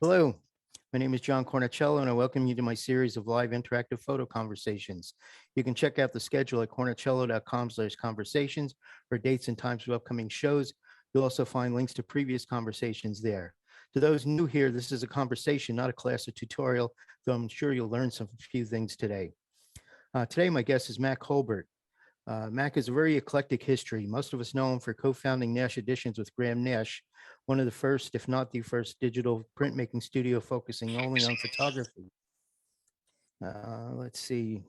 Hello, my name is John Cornicello, and I welcome you to my series of live interactive photo conversations. You can check out the schedule at cornicello.com/conversations for dates and times of upcoming shows. You'll also find links to previous conversations there. To those new here, this is a conversation, not a class or tutorial, though I'm sure you'll learn some few things today. Today, my guest is Mac Holbert. Mac has a very eclectic history. Most of us know him for co-founding Nash Editions with Graham Nash, one of the first, if not the first, digital printmaking studio focusing only on photography. Let's see.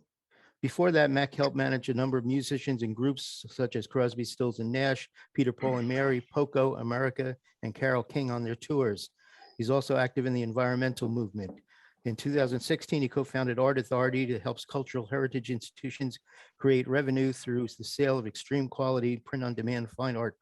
Before that, Mac helped manage a number of musicians and groups such as Crosby, Stills and Nash, Peter, Paul and Mary, Poco, America, and Carole King on their tours. He's also active in the environmental movement. In 2016, he co-founded Art Authority that helps cultural heritage institutions create revenue through the sale of extreme quality print-on-demand fine art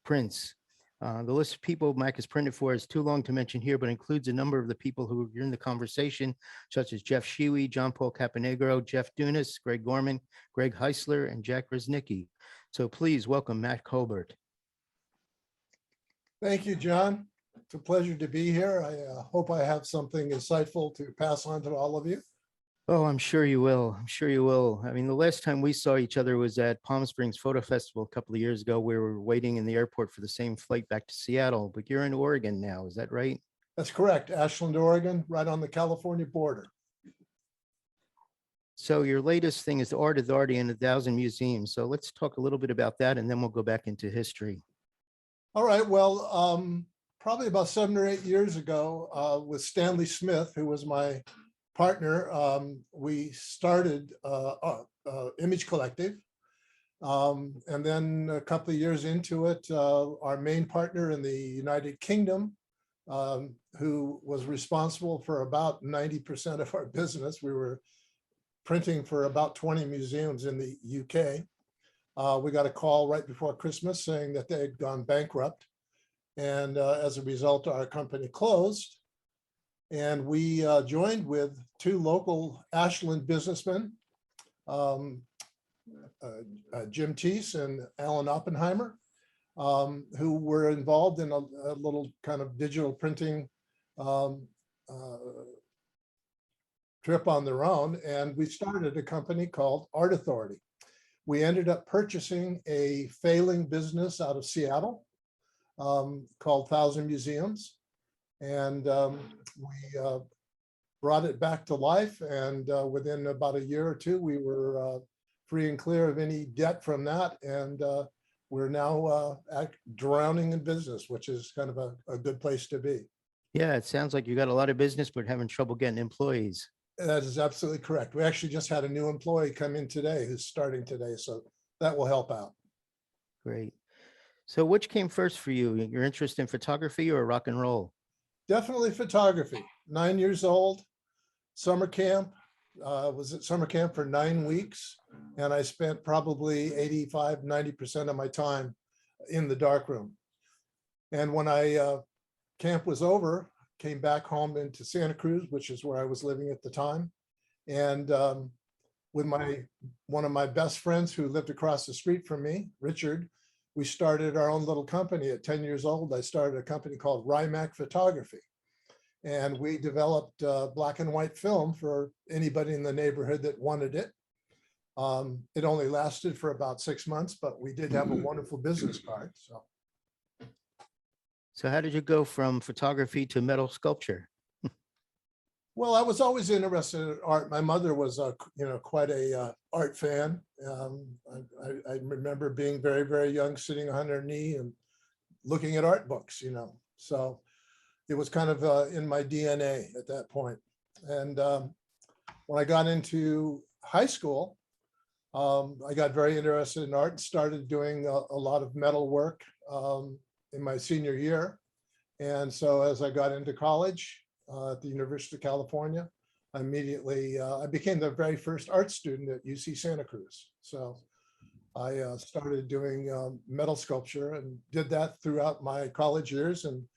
prints. The list of people Mac has printed for is too long to mention here, but includes a number of the people who are in the conversation, such as Jeff Shewy, John Paul Caponegro, Jeff Dunas, Greg Gorman, Greg Heisler, and Jack Reznicki. So please welcome Mac Colbert. Thank you, John. It's a pleasure to be here. I hope I have something insightful to pass on to all of you. Oh, I'm sure you will. I'm sure you will. I mean, the last time we saw each other was at Palm Springs Photo Festival a couple of years ago. We were waiting in the airport for the same flight back to Seattle, but you're in Oregon now. Is that right? That's correct. Ashland, Oregon, right on the California border. So your latest thing is the Art Authority in 1,000 museums. So let's talk a little bit about that, and then we'll go back into history. All right. Well, probably about 7 or 8 years ago, with Stanley Smith, who was my partner, we started Image Collective. And then a couple of years into it, our main partner in the United Kingdom, who was responsible for about 90% of our business, we were printing for about 20 museums in the UK. We got a call right before Christmas saying that they had gone bankrupt. And as a result, our company closed. And we joined with 2 local Ashland businessmen, Jim Teese and Alan Oppenheimer, who were involved in a little kind of digital printing trip on their own. And we started a company called Art Authority. We ended up purchasing a failing business out of Seattle called 1,000 Museums. And we brought it back to life. And within about a year or 2, we were free and clear of any debt from that. And we're now drowning in business, which is kind of a good place to be. Yeah, it sounds like you got a lot of business, but having trouble getting employees. That is absolutely correct. We actually just had a new employee come in today who's starting today. So that will help out. Great. So which came first for you, your interest in photography or rock and roll? Definitely photography. 9 years old, summer camp. Was at summer camp for 9 weeks. And I spent probably 85–90% of my time in the darkroom. And when camp was over, came back home into Santa Cruz, which is where I was living at the time. And with one of my best friends who lived across the street from me, Richard, we started our own little company at 10 years old. I started a company called R Mac Photography. And we developed black and white film for anybody in the neighborhood that wanted it. It only lasted for about 6 months, but we did have a wonderful business card. So how did you go from photography to metal sculpture? Well, I was always interested in art. My mother was, quite a art fan. I remember being very, very young, sitting on her knee and looking at art books, So it was kind of in my DNA at that point. And when I got into high school, I got very interested in art and started doing a lot of metal work in my senior year. And so as I got into college at the University of California, I immediately, I became the very first art student at UC Santa Cruz. So I started doing metal sculpture and did that throughout my college years, and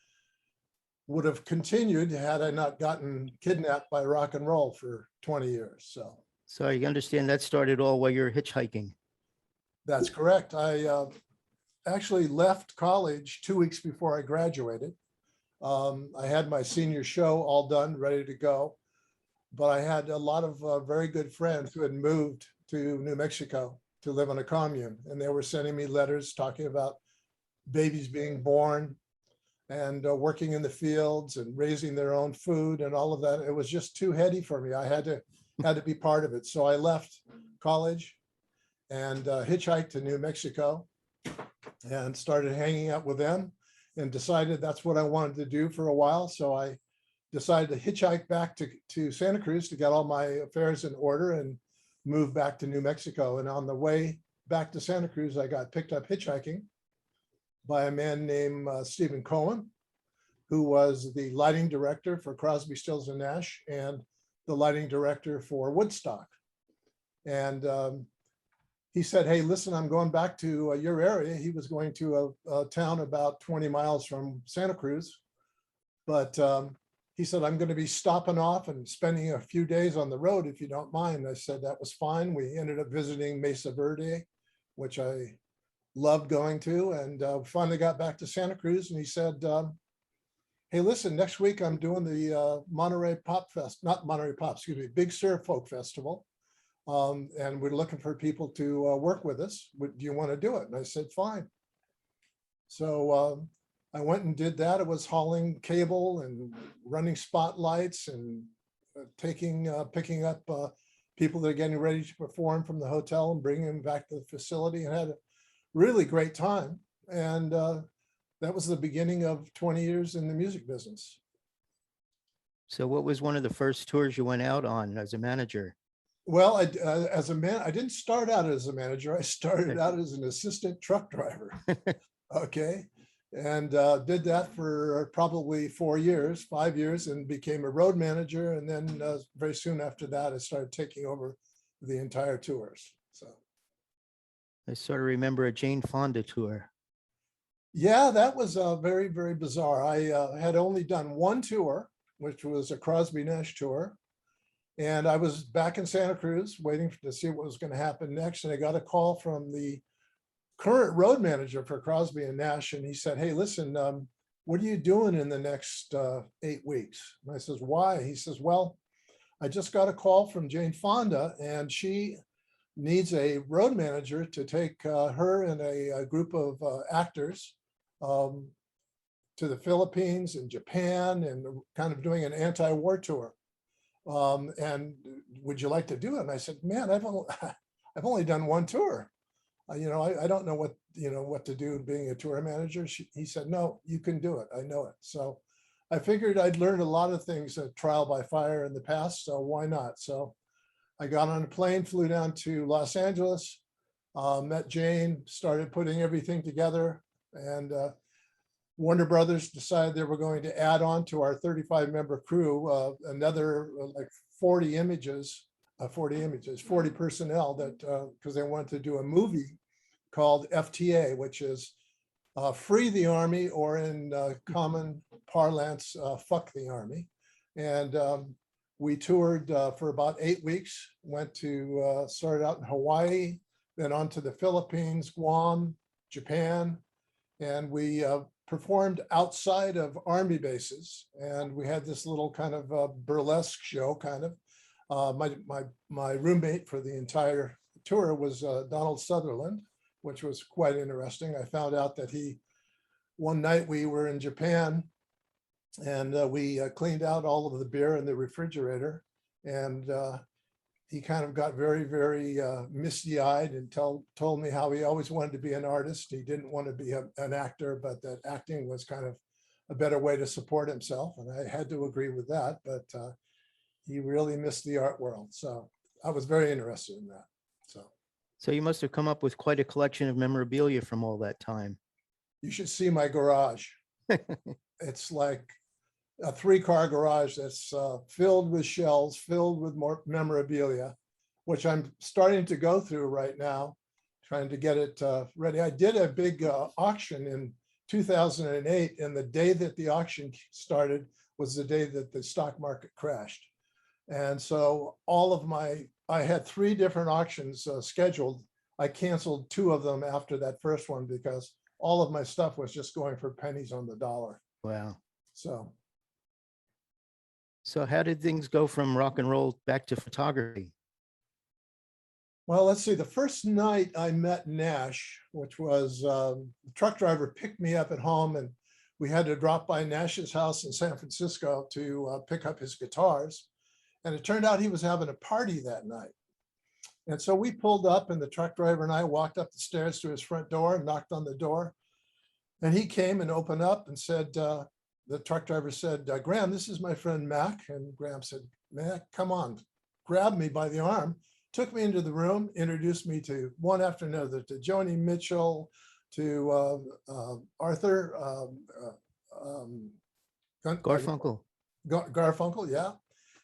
would have continued had I not gotten kidnapped by rock and roll for 20 years. So you understand that started all while you're hitchhiking. That's correct. I actually left college 2 weeks before I graduated. I had my senior show all done, ready to go. But I had a lot of very good friends who had moved to New Mexico to live on a commune. And they were sending me letters talking about babies being born and working in the fields and raising their own food and all of that. It was just too heady for me. I had to be part of it. So I left college and hitchhiked to New Mexico and started hanging out with them and decided that's what I wanted to do for a while. So I decided to hitchhike back to Santa Cruz to get all my affairs in order and move back to New Mexico. And on the way back to Santa Cruz, I got picked up hitchhiking by a man named Stephen Cohen, who was the lighting director for Crosby, Stills and Nash and the lighting director for Woodstock. And he said, hey, listen, I'm going back to your area. He was going to a town about 20 miles from Santa Cruz. But he said, I'm going to be stopping off and spending a few days on the road, if you don't mind. I said, that was fine. We ended up visiting Mesa Verde, which I loved going to, and finally got back to Santa Cruz. And he said, hey, listen, next week I'm doing the Monterey Pop Fest, not Monterey Pop, excuse me, Big Sur Folk Festival. And we're looking for people to work with us. Do you want to do it? And I said, fine. So I went and did that. It was hauling cable and running spotlights and picking up people that are getting ready to perform from the hotel and bringing them back to the facility, and had a really great time. And that was the beginning of 20 years in the music business. So what was one of the first tours you went out on as a manager? Well, as a man, I didn't start out as a manager. I started out as an assistant truck driver. Okay. And did that for probably 4 years, 5 years, and became a road manager. And then very soon after that, I started taking over the entire tours. So I sort of remember a Jane Fonda tour. yeah, that was very, very bizarre. I had only done one tour, which was a Crosby Nash tour. And I was back in Santa Cruz waiting to see what was going to happen next. And I got a call from the current road manager for Crosby and Nash. And he said, hey, listen, what are you doing in the next 8 weeks? And I says, why? He says, well, I just got a call from Jane Fonda and she needs a road manager to take her and a group of actors to the Philippines and Japan and kind of doing an anti-war tour. And would you like to do it? And I said, man, I've only done one tour. I don't know what to do being a tour manager. He said, no, you can do it. I know it. So I figured I'd learned a lot of things at trial by fire in the past. So why not? So I got on a plane, flew down to Los Angeles, met Jane, started putting everything together, and Warner Brothers decided they were going to add on to our 35-member crew another like 40 personnel that because they wanted to do a movie called FTA, which is Free the Army, or in common parlance, Fuck the Army. And we toured for about 8 weeks, started out in Hawaii, then on to the Philippines, Guam, Japan, and we performed outside of Army bases. And we had this little kind of burlesque show, kind of. My roommate for the entire tour was Donald Sutherland, which was quite interesting. I found out that one night we were in Japan and we cleaned out all of the beer in the refrigerator, and he kind of got very, very misty-eyed and told me how he always wanted to be an artist. He didn't want to be an actor, but that acting was kind of a better way to support himself. And I had to agree with that, but he really missed the art world. So I was very interested in that. So you must have come up with quite a collection of memorabilia from all that time. You should see my garage. It's like a 3-car garage that's filled with shelves, filled with more memorabilia, which I'm starting to go through right now, trying to get it ready. I did a big auction in 2008, and the day that the auction started was the day that the stock market crashed. And so I had 3 different auctions scheduled. I canceled 2 of them after that first one because all of my stuff was just going for pennies on the dollar. Wow. So, So how did things go from rock and roll back to photography? well, let's see. The first night I met Nash, which was the truck driver picked me up at home, and we had to drop by Nash's house in San Francisco to pick up his guitars. And it turned out he was having a party that night. And so we pulled up, and the truck driver and I walked up the stairs to his front door and knocked on the door. And he came and opened up and said, the truck driver said, Graham, this is my friend Mac. And Graham said, Mac, come on, grabbed me by the arm, took me into the room, introduced me to one after another, to Joni Mitchell, to Arthur Garfunkel. Garfunkel, yeah,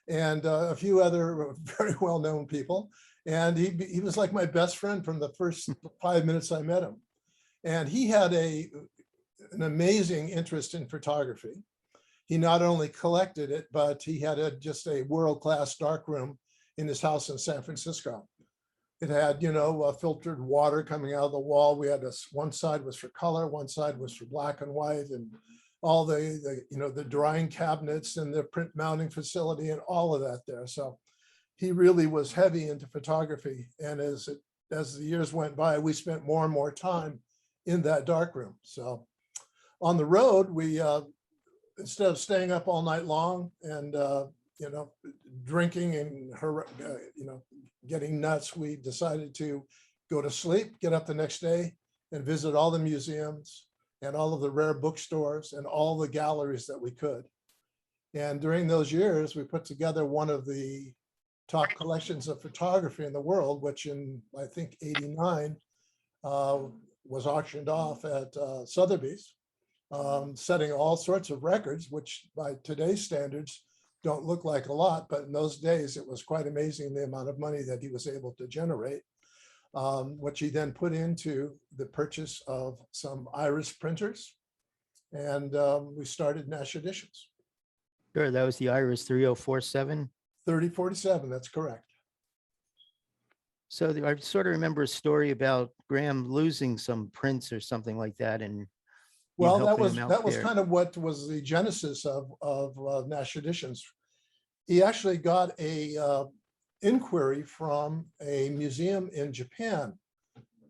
and a few other very well-known people. And he was like my best friend from the first 5 minutes I met him. And he had an amazing interest in photography. He not only collected it, but he had just a world-class darkroom in his house in San Francisco. It had, filtered water coming out of the wall. We had one side was for color, one side was for black and white, and all the drying cabinets and the print mounting facility and all of that there. So he really was heavy into photography. And as the years went by, we spent more and more time in that darkroom. So on the road, we instead of staying up all night long and drinking and getting nuts, we decided to go to sleep, get up the next day, and visit all the museums and all of the rare bookstores and all the galleries that we could. And during those years, we put together one of the top collections of photography in the world, which in, I think, '89 was auctioned off at Sotheby's, setting all sorts of records, which by today's standards don't look like a lot, but in those days, it was quite amazing the amount of money that he was able to generate, which he then put into the purchase of some iris printers. And we started Nash Editions. Sure, that was the Iris 3047. 3047, that's correct. So I sort of remember a story about Graham losing some prints or something like that, and well, that was there. kind of what was the genesis of Nash Editions. He actually got a inquiry from a museum in Japan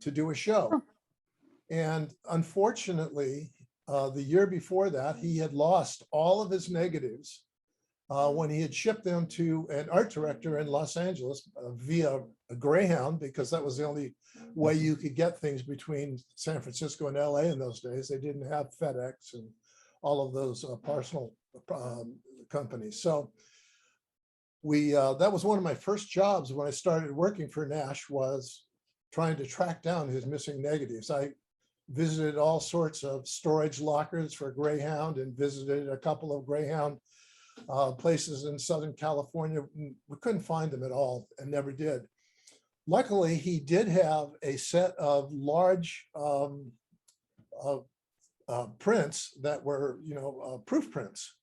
to do a show, and unfortunately, the year before that, he had lost all of his negatives when he had shipped them to an art director in Los Angeles via a Greyhound, because that was the only way you could get things between San Francisco and LA in those days. They didn't have FedEx and all of those parcel companies. So that was one of my first jobs when I started working for Nash, was trying to track down his missing negatives. I visited all sorts of storage lockers for Greyhound and visited a couple of Greyhound places in Southern California. We couldn't find them at all and never did. Luckily, he did have a set of large prints that were, proof prints.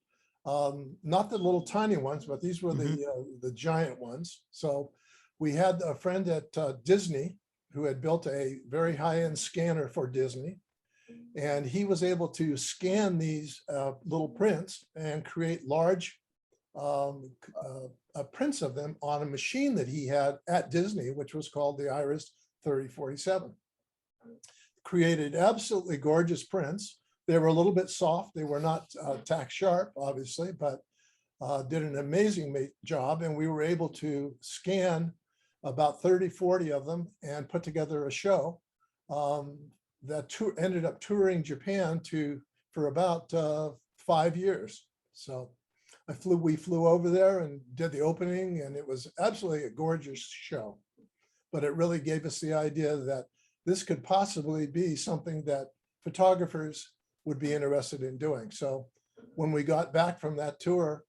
Not the little tiny ones, but these were the giant ones. So we had a friend at Disney who had built a very high-end scanner for Disney. And he was able to scan these little prints and create large prints of them on a machine that he had at Disney, which was called the Iris 3047. Created absolutely gorgeous prints. They were a little bit soft. They were not tack sharp, obviously, but did an amazing job. And we were able to scan about 30, 40 of them and put together a show that ended up touring Japan for about 5 years. So we flew over there and did the opening, and it was absolutely a gorgeous show. But it really gave us the idea that this could possibly be something that photographers would be interested in doing. So when we got back from that tour,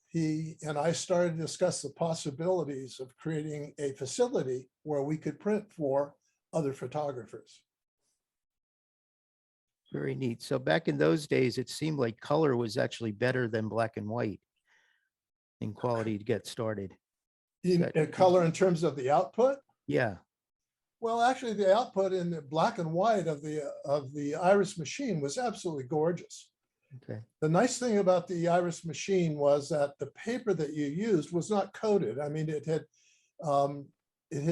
he and I started to discuss the possibilities of creating a facility where we could print for other photographers. Very neat. So back in those days, it seemed like color was actually better than black and white in quality to get started. In color in terms of the output? Yeah. Well, actually, the output in the black and white of the Iris machine was absolutely gorgeous. Okay. The nice thing about the Iris machine was that the paper that you used was not coated. I mean, it had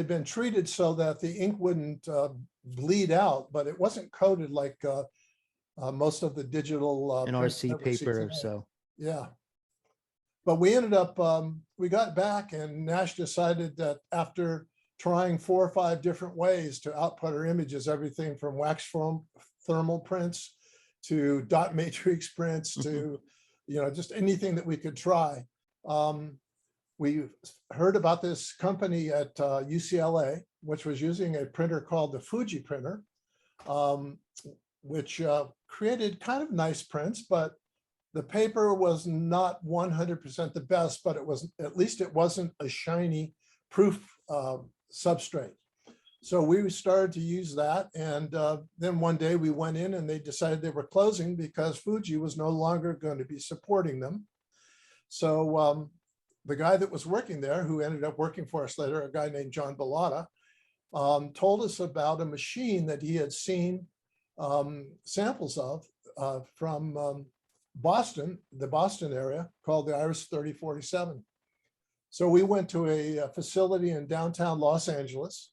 been treated so that the ink wouldn't bleed out, but it wasn't coated like most of the digital An prints RC that we see paper or today. so. Yeah. But we ended up, we got back, and Nash decided that after trying 4 or 5 different ways to output our images, everything from wax foam thermal prints to dot matrix prints to, just anything that we could try. We heard about this company at UCLA, which was using a printer called the Fuji printer, which created kind of nice prints, but the paper was not 100% the best, but it was, at least it wasn't a shiny proof substrate. So we started to use that. And then one day we went in and they decided they were closing because Fuji was no longer going to be supporting them. So the guy that was working there, who ended up working for us later, a guy named John Bellotta, told us about a machine that he had seen samples of from Boston, the Boston area, called the Iris 3047. So we went to a facility in downtown Los Angeles.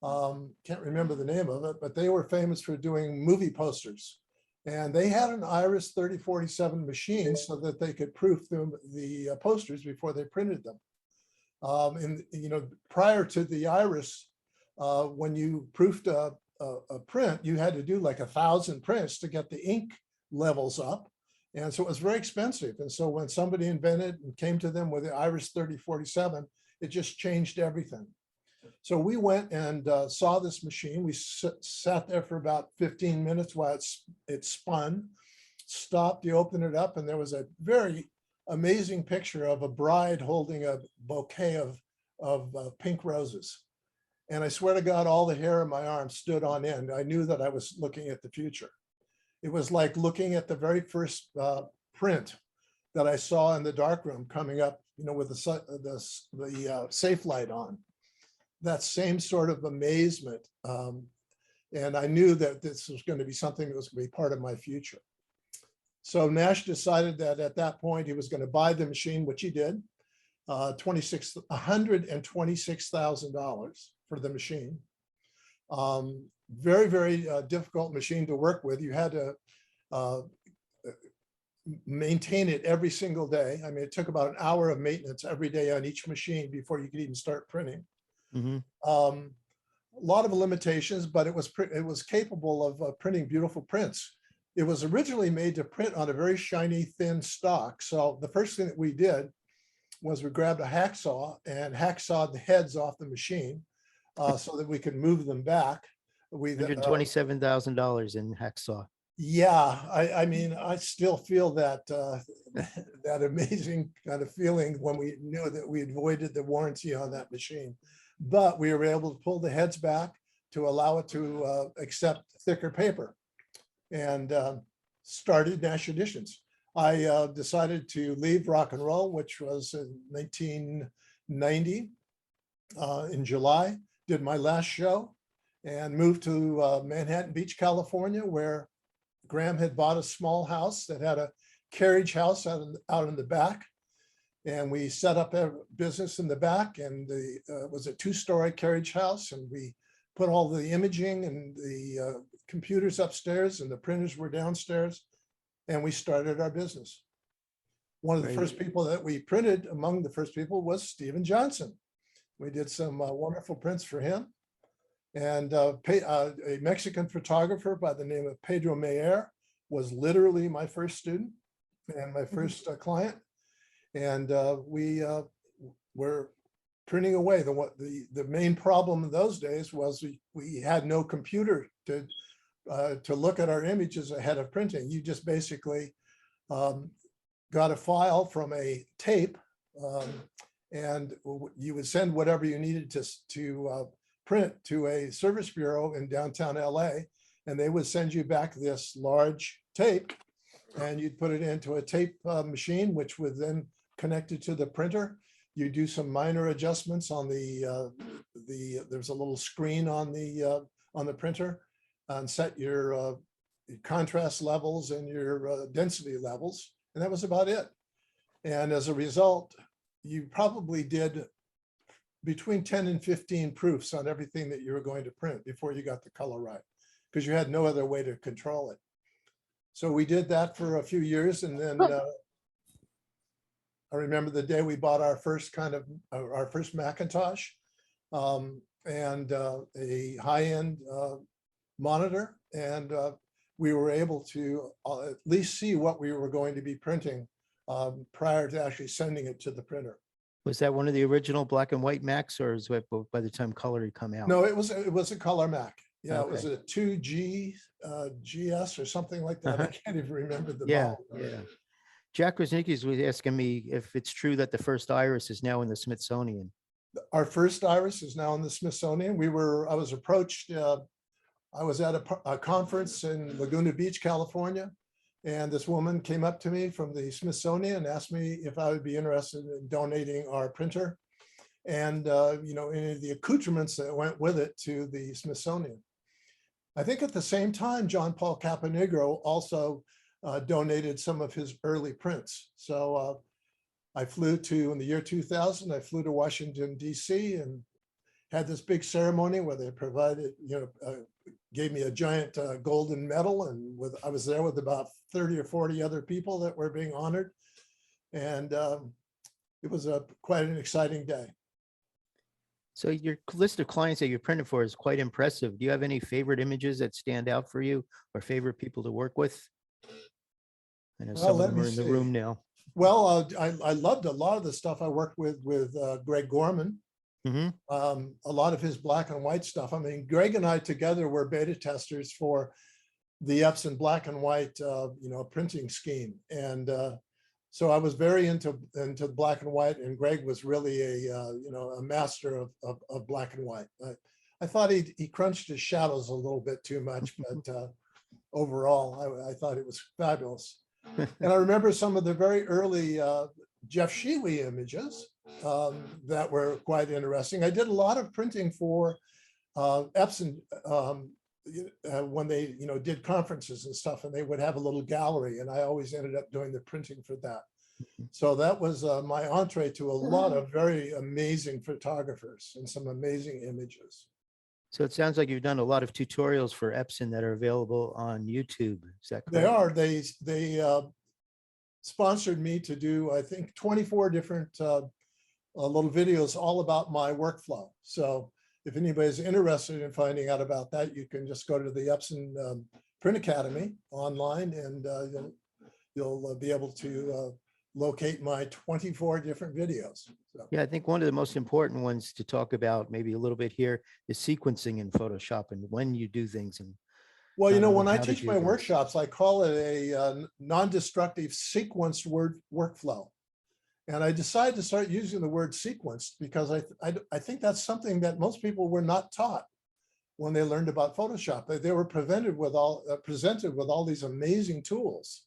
Can't remember the name of it, but they were famous for doing movie posters. And they had an Iris 3047 machine so that they could proof the posters before they printed them. Prior to the Iris, when you proofed a print, you had to do like 1,000 prints to get the ink levels up. And so it was very expensive. And so when somebody invented and came to them with the Iris 3047, it just changed everything. So we went and saw this machine. We sat there for about 15 minutes while it spun, stopped, you open it up, and there was a very amazing picture of a bride holding a bouquet of pink roses. And I swear to God, all the hair on my arm stood on end. I knew that I was looking at the future. It was like looking at the very first print that I saw in the darkroom coming up, with the safe light on. That same sort of amazement. And I knew that this was going to be something that was going to be part of my future. So Nash decided that at that point he was going to buy the machine, which he did, $126,000 for the machine. Very, very difficult machine to work with. You had to maintain it every single day. I mean, it took about an hour of maintenance every day on each machine before you could even start printing. Mm-hmm. A lot of limitations, but it was capable of printing beautiful prints. It was originally made to print on a very shiny, thin stock. So the first thing that we did was we grabbed a hacksaw and hacksawed the heads off the machine so that we could move them back. $127,000 in hacksaw. Yeah, I mean, I still feel that that amazing kind of feeling when we knew that we avoided the warranty on that machine. But we were able to pull the heads back to allow it to accept thicker paper, and started Nash Editions. I decided to leave rock and roll, which was in 1990 in July, did my last show, and moved to Manhattan Beach, California, where Graham had bought a small house that had a carriage house out in the back. And we set up a business in the back, and it was a 2-story carriage house. And we put all the imaging and the computers upstairs, and the printers were downstairs. And we started our business. One of the first people that we printed, among the first people, was Stephen Johnson. We did some wonderful prints for him. And a Mexican photographer by the name of Pedro Meyer was literally my first student and my first client. And we were printing away. The main problem in those days was we had no computer to look at our images ahead of printing. You just basically got a file from a tape, and you would send whatever you needed to print to a service bureau in downtown LA, and they would send you back this large tape, and you'd put it into a tape machine, which would then connect it to the printer. You do some minor adjustments on there's a little screen on the printer, and set your contrast levels and your density levels, and that was about it. And as a result, you probably did between 10 and 15 proofs on everything that you were going to print before you got the color right, because you had no other way to control it. So we did that for a few years, and then I remember the day we bought our first our first Macintosh, and a high-end monitor, and we were able to at least see what we were going to be printing prior to actually sending it to the printer. Was that one of the original black and white Macs, or is it by the time color had come out? No, it was a color Mac. Yeah, Okay. it was a 2G GS or something like that. I can't even remember the Yeah, model. yeah. Jack Rosnicki was asking me if it's true that the first iris is now in the Smithsonian. Our first iris is now in the Smithsonian. I was approached, I was at a conference in Laguna Beach, California, and this woman came up to me from the Smithsonian and asked me if I would be interested in donating our printer and any of the accoutrements that went with it to the Smithsonian. I think at the same time, John Paul Caponegro also donated some of his early prints. So I flew in the year 2000, I flew to Washington, D.C. and had this big ceremony where they provided, gave me a giant golden medal, and I was there with about 30 or 40 other people that were being honored. And it was quite an exciting day. So your list of clients that you're printing for is quite impressive. Do you have any favorite images that stand out for you, or favorite people to work with? I know some of them are in the room now. Well, I loved a lot of the stuff I worked with Greg Gorman. Mm-hmm. A lot of his black and white stuff. I mean, Greg and I together were beta testers for the Epson black and white, printing scheme. And so I was very into black and white, and Greg was really a master of black and white. I thought he crunched his shadows a little bit too much, but overall, I thought it was fabulous. And I remember some of the very early Jeff Sheely images that were quite interesting. I did a lot of printing for Epson when they did conferences and stuff, and they would have a little gallery, and I always ended up doing the printing for that. So that was my entree to a lot of very amazing photographers and some amazing images. So it sounds like you've done a lot of tutorials for Epson that are available on YouTube. Is that correct? They are. They sponsored me to do, I think, 24 different little videos all about my workflow. So if anybody's interested in finding out about that, you can just go to the Epson Print Academy online, and you'll be able to locate my 24 different videos. So. Yeah, I think one of the most important ones to talk about maybe a little bit here is sequencing in Photoshop and when you do things. And well, when I teach my workshops, I call it a non-destructive sequenced workflow. And I decided to start using the word sequenced because I think that's something that most people were not taught when they learned about Photoshop. They were presented with all these amazing tools,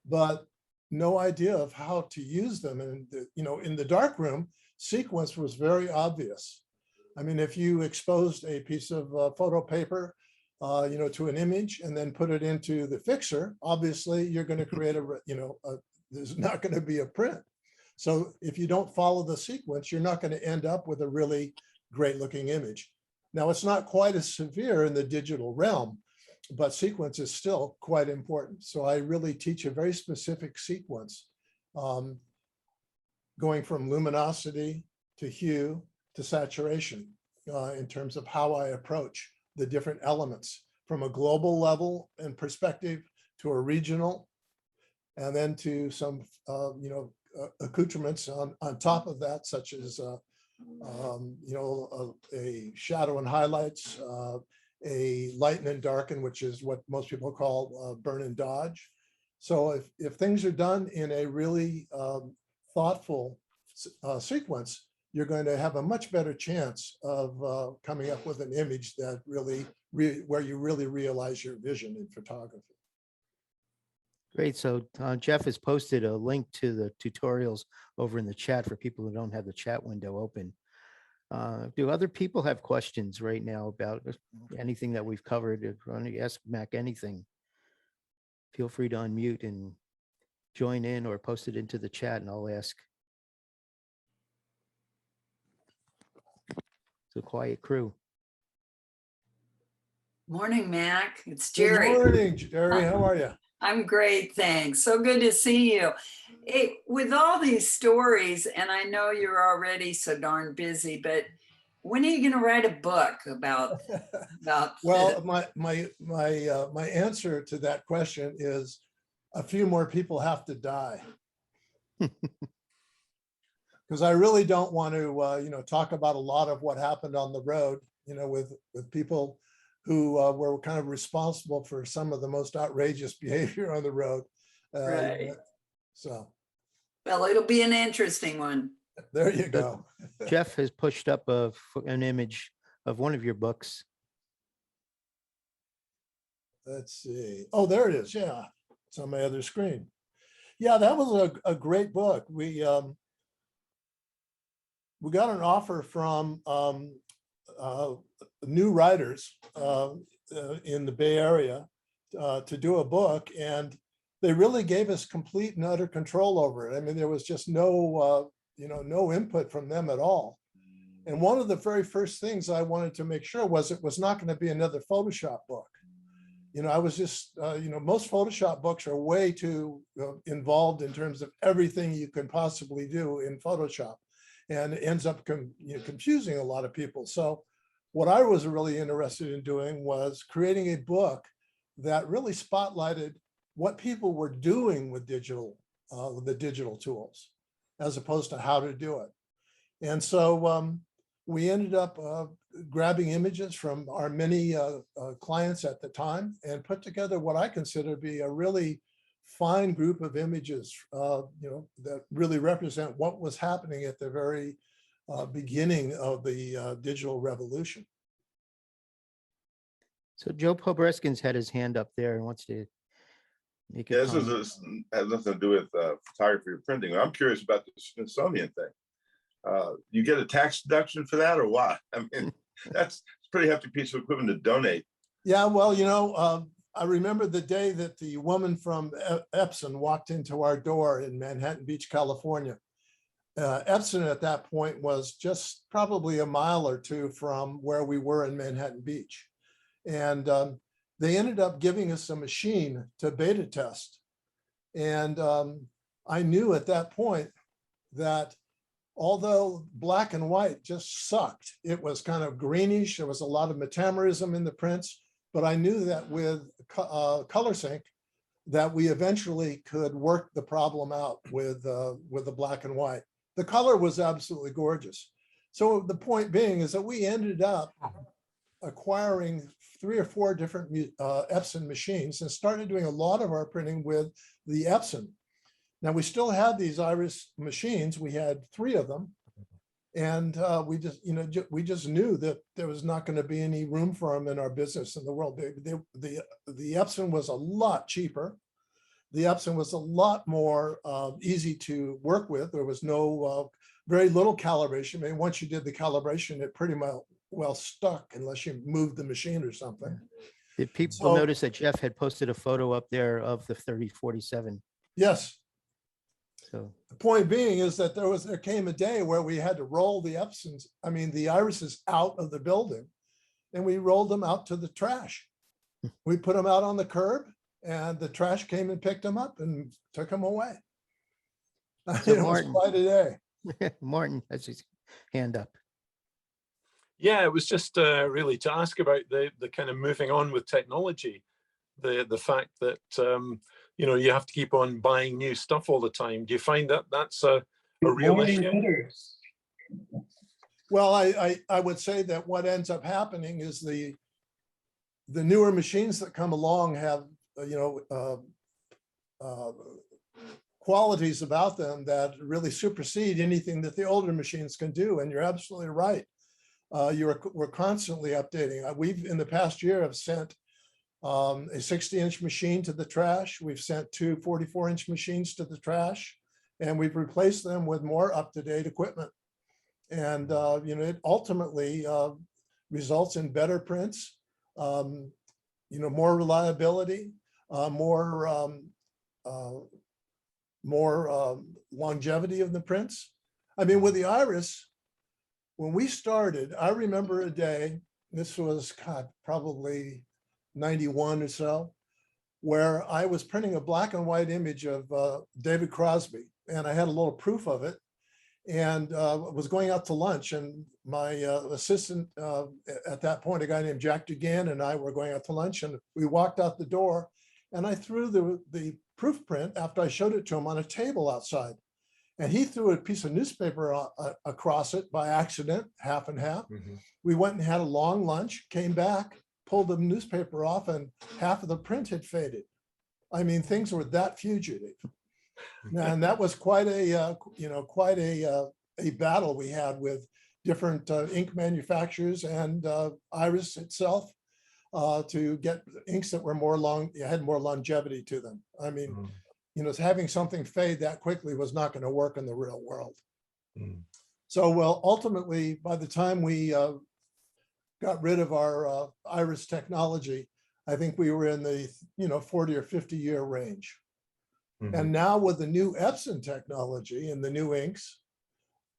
but no idea of how to use them. And in the darkroom, sequence was very obvious. I mean, if you exposed a piece of photo paper, to an image and then put it into the fixer, obviously you're going to create there's not going to be a print. So if you don't follow the sequence, you're not going to end up with a really great looking image. Now, it's not quite as severe in the digital realm, but sequence is still quite important. So I really teach a very specific sequence, going from luminosity to hue to saturation in terms of how I approach the different elements from a global level and perspective to a regional, and then to some, accoutrements on top of that, such as, a shadow and highlights, a lighten and darken, which is what most people call burn and dodge. So if things are done in a really thoughtful sequence, you're going to have a much better chance of coming up with an image that where you really realize your vision in photography. Great. So Jeff has posted a link to the tutorials over in the chat for people who don't have the chat window open. Do other people have questions right now about anything that we've covered? If you want to ask Mac anything. feel free to unmute and join in or post it into the chat and I'll ask. It's a quiet crew. Morning, Mac. It's Good Jerry. morning, Jerry. How are you? I'm great, thanks. So good to see you. Hey, with all these stories, and I know you're already so darn busy, but when are you going to write a book about? Well, my answer to that question is a few more people have to die. Because I really don't want to, talk about a lot of what happened on the road, with people who were kind of responsible for some of the most outrageous behavior on the road. Right. So. Well, it'll be an interesting one. There you go. Jeff has pushed up an image of one of your books. Let's see. Oh, there it is. Yeah, it's on my other screen. Yeah, that was a great book. We got an offer from new writers in the Bay Area to do a book, and they really gave us complete and utter control over it. I mean, there was just no input from them at all. And one of the very first things I wanted to make sure was it was not going to be another Photoshop book. I was just, most Photoshop books are way too involved in terms of everything you can possibly do in Photoshop, and it ends up confusing a lot of people. So what I was really interested in doing was creating a book that really spotlighted what people were doing with the digital tools, as opposed to how to do it. And so we ended up grabbing images from our many clients at the time and put together what I consider to be a really fine group of images, that really represent what was happening at the very beginning of the digital revolution. So Joe Pobreskin's had his hand up there and wants to make a Yeah, this comment. has nothing to do with photography or printing. I'm curious about the Smithsonian thing. You get a tax deduction for that or what? I mean, that's a pretty hefty piece of equipment to donate. Yeah, well, I remember the day that the woman from Epson walked into our door in Manhattan Beach, California. Epson at that point was just probably a mile or two from where we were in Manhattan Beach. And they ended up giving us a machine to beta test. And I knew at that point that although black and white just sucked, it was kind of greenish, there was a lot of metamerism in the prints, but I knew that with color sync, that we eventually could work the problem out with the black and white. The color was absolutely gorgeous. So the point being is that we ended up acquiring 3 or 4 different Epson machines and started doing a lot of our printing with the Epson. Now we still had these Iris machines. We had 3 of them, and we just knew that there was not going to be any room for them in our business in the world. The Epson was a lot cheaper. The Epson was a lot more easy to work with. There was no very little calibration. I mean, once you did the calibration, it pretty well stuck unless you moved the machine or something. Did people notice that Jeff had posted a photo up there of the 3047? Yes. So the point being is that there came a day where we had to roll the irises out of the building, and we rolled them out to the trash. We put them out on the curb, and the trash came and picked them up and took them away. So it was quite a day. Martin has his hand up. Yeah, it was just really to ask about the kind of moving on with technology, the fact that you have to keep on buying new stuff all the time. Do you find that that's a real issue? Well, I would say that what ends up happening is the newer machines that come along have qualities about them that really supersede anything that the older machines can do. And you're absolutely right. We're constantly updating. We've in the past year have sent a 60-inch machine to the trash. We've sent 2 44-inch machines to the trash, and we've replaced them with more up-to-date equipment. And it ultimately results in better prints, more reliability, more longevity of the prints. I mean, with the iris, when we started, I remember a day, this was probably 91 or so, where I was printing a black and white image of David Crosby, and I had a little proof of it, and was going out to lunch, and my assistant at that point, a guy named Jack Dugan, and I were going out to lunch, and we walked out the door, and I threw the proof print after I showed it to him on a table outside. And he threw a piece of newspaper across it by accident, half and half. Mhm. We went and had a long lunch, came back, pulled the newspaper off, and half of the print had faded. I mean, things were that fugitive. And that was quite a, quite a battle we had with different ink manufacturers and Iris itself to get inks that were had more longevity to them. I mean, having something fade that quickly was not going to work in the real world. So, well, ultimately, by the time we got rid of our iris technology, I think we were in the 40 or 50 year range. And now with the new Epson technology and the new inks,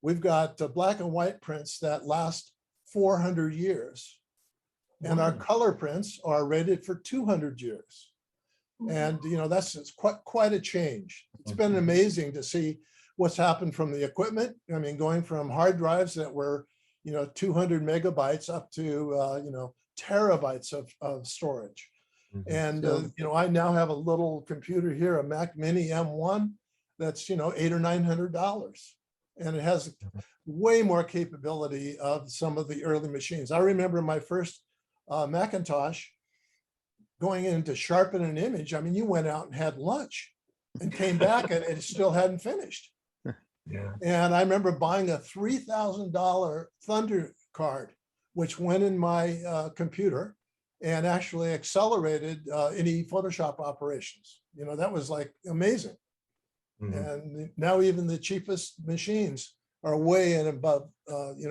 we've got black and white prints that last 400 years. And our color prints are rated for 200 years. And that's quite a change. It's been amazing to see what's happened from the equipment. I mean, going from hard drives that were 200 megabytes up to terabytes of storage. And I now have a little computer here, a Mac Mini M1, that's $800 or $900, and it has way more capability of some of the early machines. I remember my first Macintosh going in to sharpen an image. I mean, you went out and had lunch and came back and it still hadn't finished. Yeah. And I remember buying a $3,000 Thunder card, which went in my computer and actually accelerated any Photoshop operations. That was like amazing. And now even the cheapest machines are way and above,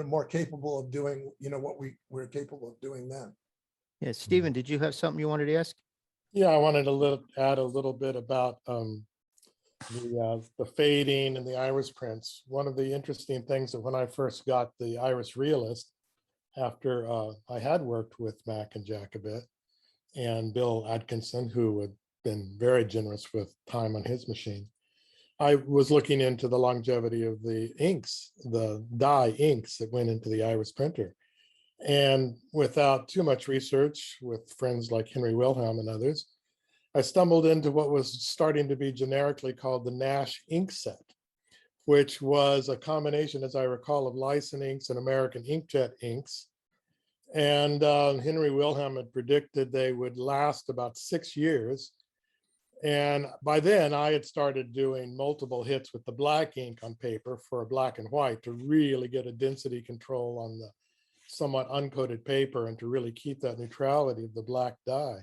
more capable of doing, what we were capable of doing then. Yeah, Stephen, did you have something you wanted to ask? Yeah, I wanted to add a little bit about the fading and the iris prints. One of the interesting things that when I first got the Iris Realist, after I had worked with Mac and Jack a bit, and Bill Atkinson, who had been very generous with time on his machine, I was looking into the longevity of the inks, the dye inks that went into the Iris printer. And without too much research with friends like Henry Wilhelm and others, I stumbled into what was starting to be generically called the Nash ink set, which was a combination, as I recall, of Lyson inks and American inkjet inks. And Henry Wilhelm had predicted they would last about 6 years. And by then I had started doing multiple hits with the black ink on paper for a black and white to really get a density control on the somewhat uncoated paper and to really keep that neutrality of the black dye.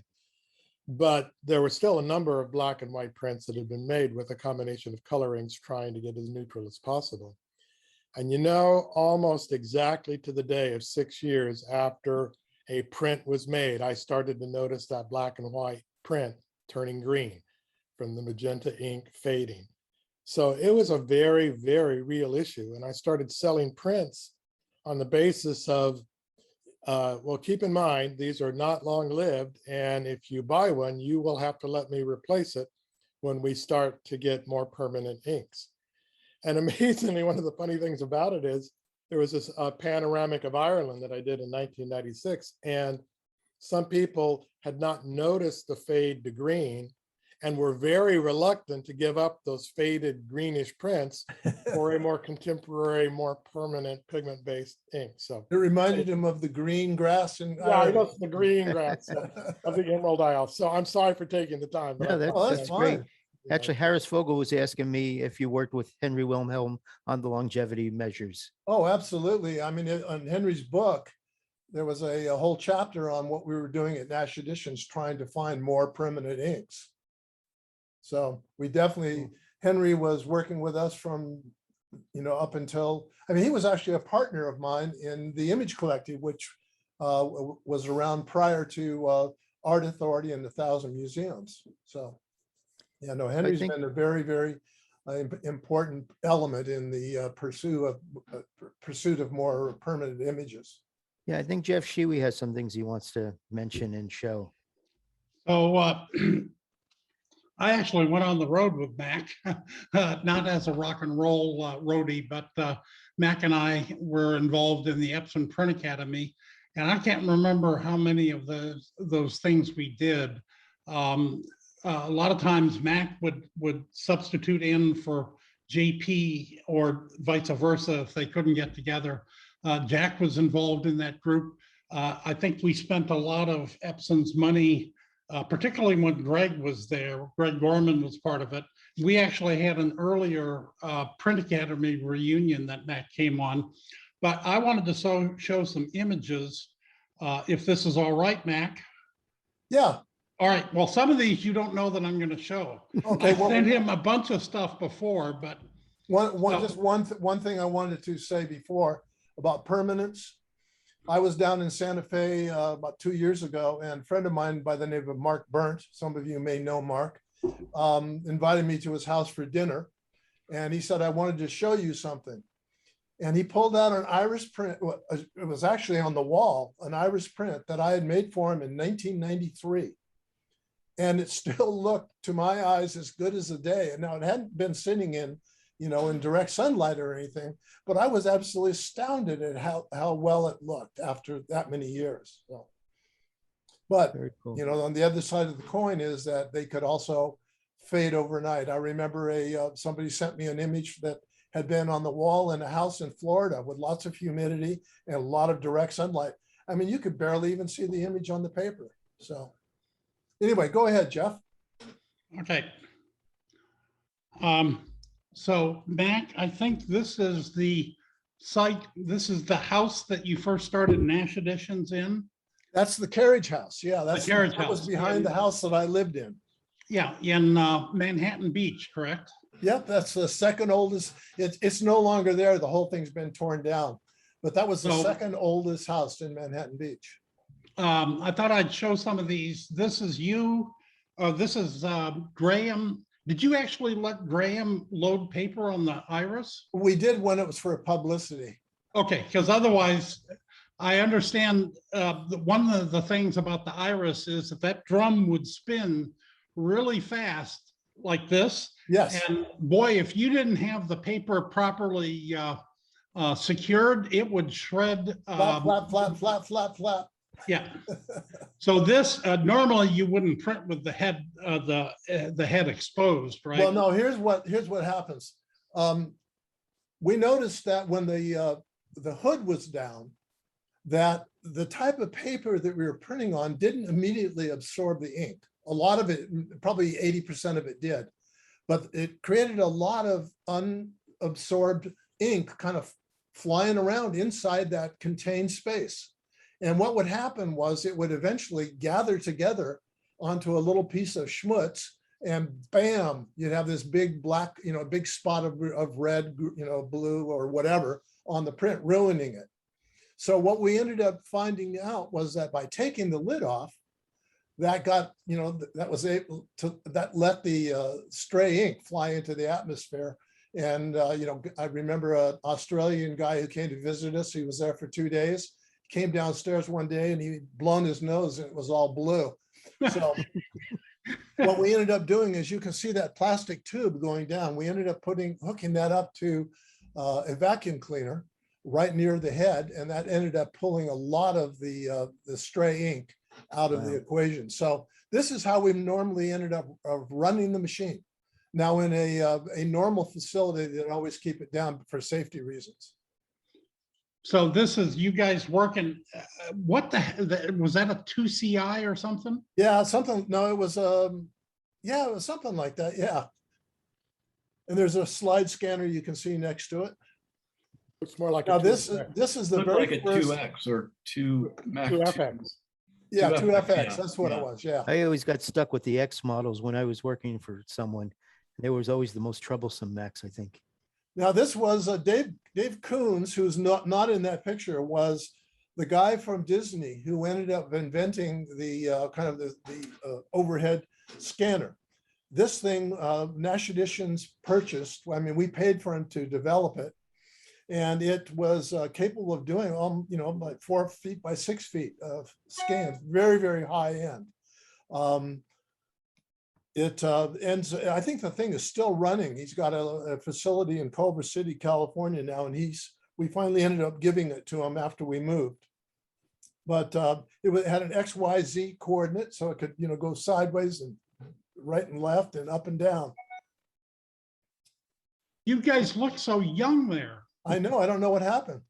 But there were still a number of black and white prints that had been made with a combination of color inks trying to get as neutral as possible. And almost exactly to the day of 6 years after a print was made, I started to notice that black and white print turning green from the magenta ink fading. So it was a very, very real issue. And I started selling prints on the basis of, well, keep in mind, these are not long lived. And if you buy one, you will have to let me replace it when we start to get more permanent inks. And amazingly, one of the funny things about it is there was this panoramic of Ireland that I did in 1996. And some people had not noticed the fade to green and were very reluctant to give up those faded greenish prints for a more contemporary, more permanent pigment-based ink. So it reminded him of the green grass and yeah, that's the green grass of the Emerald Isle. So I'm sorry for taking the time. No, that's great. fine. Actually, Harris Vogel was asking me if you worked with Henry Wilhelm on the longevity measures. Oh, absolutely. I mean, on Henry's book, there was a whole chapter on what we were doing at Nash Editions, trying to find more permanent inks. So we definitely, Henry was working with us from, up until, I mean, he was actually a partner of mine in the Image Collective, which was around prior to art authority in 1,000 museums. So, yeah, no, Henry's think- been a very, very important element in the pursuit of more permanent images. Yeah, I think Jeff Shewy has some things he wants to mention and show. So I actually went on the road with Mac, not as a rock and roll roadie, but Mac and I were involved in the Epson Print Academy. And I can't remember how many of those things we did. A lot of times Mac would substitute in for JP or vice versa if they couldn't get together. Jack was involved in that group. I think we spent a lot of Epson's money, particularly when Greg was there. Greg Gorman was part of it. We actually had an earlier Print Academy reunion that Mac came on. But I wanted to show some images, if this is all right, Mac. Yeah. All right. Well, some of these you don't know that I'm going to show. Okay. I Well, sent him a bunch of stuff before, but one thing I wanted to say before about permanence. I was down in Santa Fe about 2 years ago, and a friend of mine by the name of Mark Burnt, some of you may know Mark, invited me to his house for dinner. And he said, I wanted to show you something. And he pulled out an iris print. It was actually on the wall, an iris print that I had made for him in 1993. And it still looked, to my eyes, as good as a day. And now it hadn't been sitting in, in direct sunlight or anything, but I was absolutely astounded at how well it looked after that many years. So, but, Very cool. on the other side of the coin is that they could also fade overnight. I remember somebody sent me an image that had been on the wall in a house in Florida with lots of humidity and a lot of direct sunlight. I mean, you could barely even see the image on the paper. So anyway, go ahead, Jeff. okay. So Mac, I think this is the site, this is the house that you first started Nash Editions in? That's the carriage house. Yeah, that carriage was house. behind the house that I lived in. Yeah, in Manhattan Beach, correct? Yep, that's the second oldest. It's no longer there. The whole thing's been torn down. But that was the So- second oldest house in Manhattan Beach. I thought I'd show some of these. This is you, this is Graham. Did you actually let Graham load paper on the iris? We did when it was for publicity. Okay, because otherwise, I understand one of the things about the iris is that drum would spin really fast like this. Yes. And boy, if you didn't have the paper properly secured, it would shred. Flap, flap, flap, flap, flap, flap. Yeah. So this normally you wouldn't print with the head exposed, right? Well, no, here's what happens. We noticed that when the hood was down, that the type of paper that we were printing on didn't immediately absorb the ink. A lot of it, probably 80% of it did, but it created a lot of unabsorbed ink kind of flying around inside that contained space. And what would happen was it would eventually gather together onto a little piece of schmutz, and bam, you'd have this big black, big spot of red, blue or whatever on the print, ruining it. So what we ended up finding out was that by taking the lid off, that got, that was able to, that let the stray ink fly into the atmosphere. And, I remember an Australian guy who came to visit us. He was there for 2 days, came downstairs one day and he'd blown his nose and it was all blue. So what we ended up doing is, you can see that plastic tube going down. We ended up hooking that up to a vacuum cleaner right near the head. And that ended up pulling a lot of the stray ink out of the equation. So this is how we normally ended up running the machine. Now in a normal facility, they always keep it down for safety reasons. So this is you guys working, what was that a 2CI or something? Yeah, something, no, it was, yeah, it was something like that, yeah. And there's a slide scanner you can see next to it. It's more like Now a this is the Looked very like a first, 2X or 2 Mac 2FX. yeah, 2FX, 2FX, yeah, that's what yeah. it was, yeah. I always got stuck with the X models when I was working for someone. They was always the most troublesome Macs, I think. Now this was Dave Coons, who's not in that picture, was the guy from Disney who ended up inventing the kind of the overhead scanner. This thing, Nash Editions purchased. I mean, we paid for him to develop it, and it was capable of doing, like 4 feet by 6 feet of scans, very, very high end. It ends. I think the thing is still running. He's got a facility in Culver City, California now, and we finally ended up giving it to him after we moved. But it had an XYZ coordinate, so it could go sideways and right and left and up and down. You guys look so young there. I know. I don't know what happened.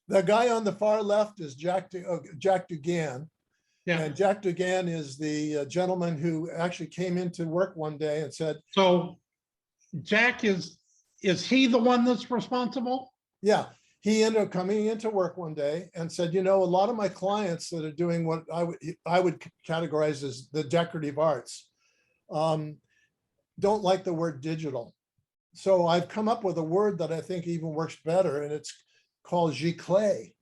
The guy on the far left is Jack Dugan. Yeah. And Jack Dugan is the gentleman who actually came into work one day and said, so Jack is he the one that's responsible? yeah, he ended up coming into work one day and said, a lot of my clients that are doing what I would categorize as the decorative arts don't like the word digital. So I've come up with a word that I think even works better, and it's called Giclee.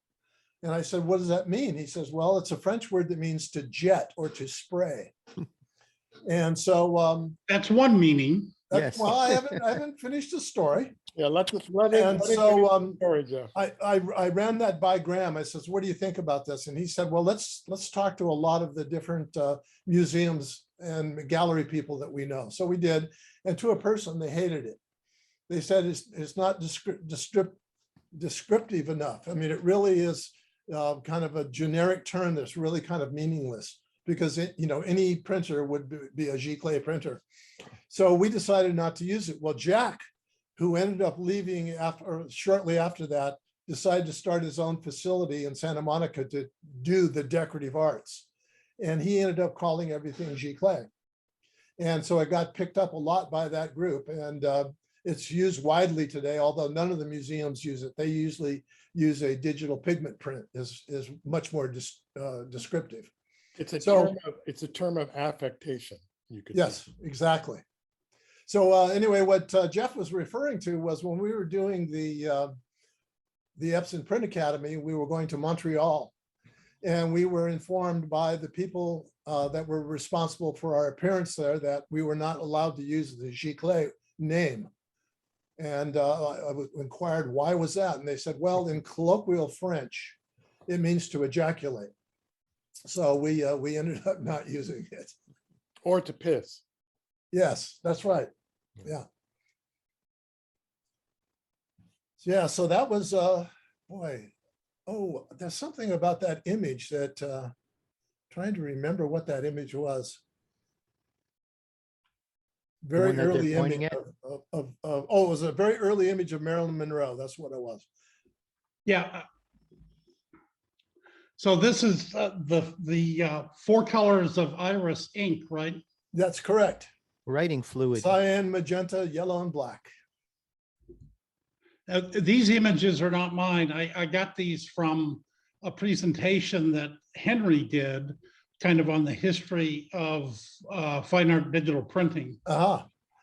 And I said, what does that mean? He says, well, it's a French word that means to jet or to spray. And so that's one meaning. Yes. Well, I haven't finished the story. Yeah, let And it so story, Jeff. I ran that by Graham. I says, what do you think about this? And he said, well, let's talk to a lot of the different museums and gallery people that we know. So we did. And to a person, they hated it. They said it's not descriptive enough. I mean, it really is kind of a generic term that's really kind of meaningless, because any printer would be a Giclee printer. So we decided not to use it. Well, Jack, who ended up leaving shortly after that, decided to start his own facility in Santa Monica to do the decorative arts. And he ended up calling everything Giclee. And so it got picked up a lot by that group. And it's used widely today, although none of the museums use it. They usually use a digital pigment print, is much more descriptive. It's a term of affectation. You could Yes, exactly. So anyway, what Jeff was referring to was when we were doing the Epson Print Academy, we were going to Montreal, and we were informed by the people that were responsible for our appearance there that we were not allowed to use the Giclee name. And I inquired, why was that? And they said, well, in colloquial French, it means to ejaculate. So we ended up not using it. Or to piss. Yes, that's right. Yeah. Yeah, so that was, boy, oh, there's something about that image that, trying to remember what that image was. Very one that they're early pointing image at? it was a very early image of Marilyn Monroe. That's what it was. Yeah. So this is the 4 colors of iris ink, right? That's correct. Writing fluid. Cyan, magenta, yellow, and black. These images are not mine. I got these from a presentation that Henry did, kind of on the history of fine art digital printing.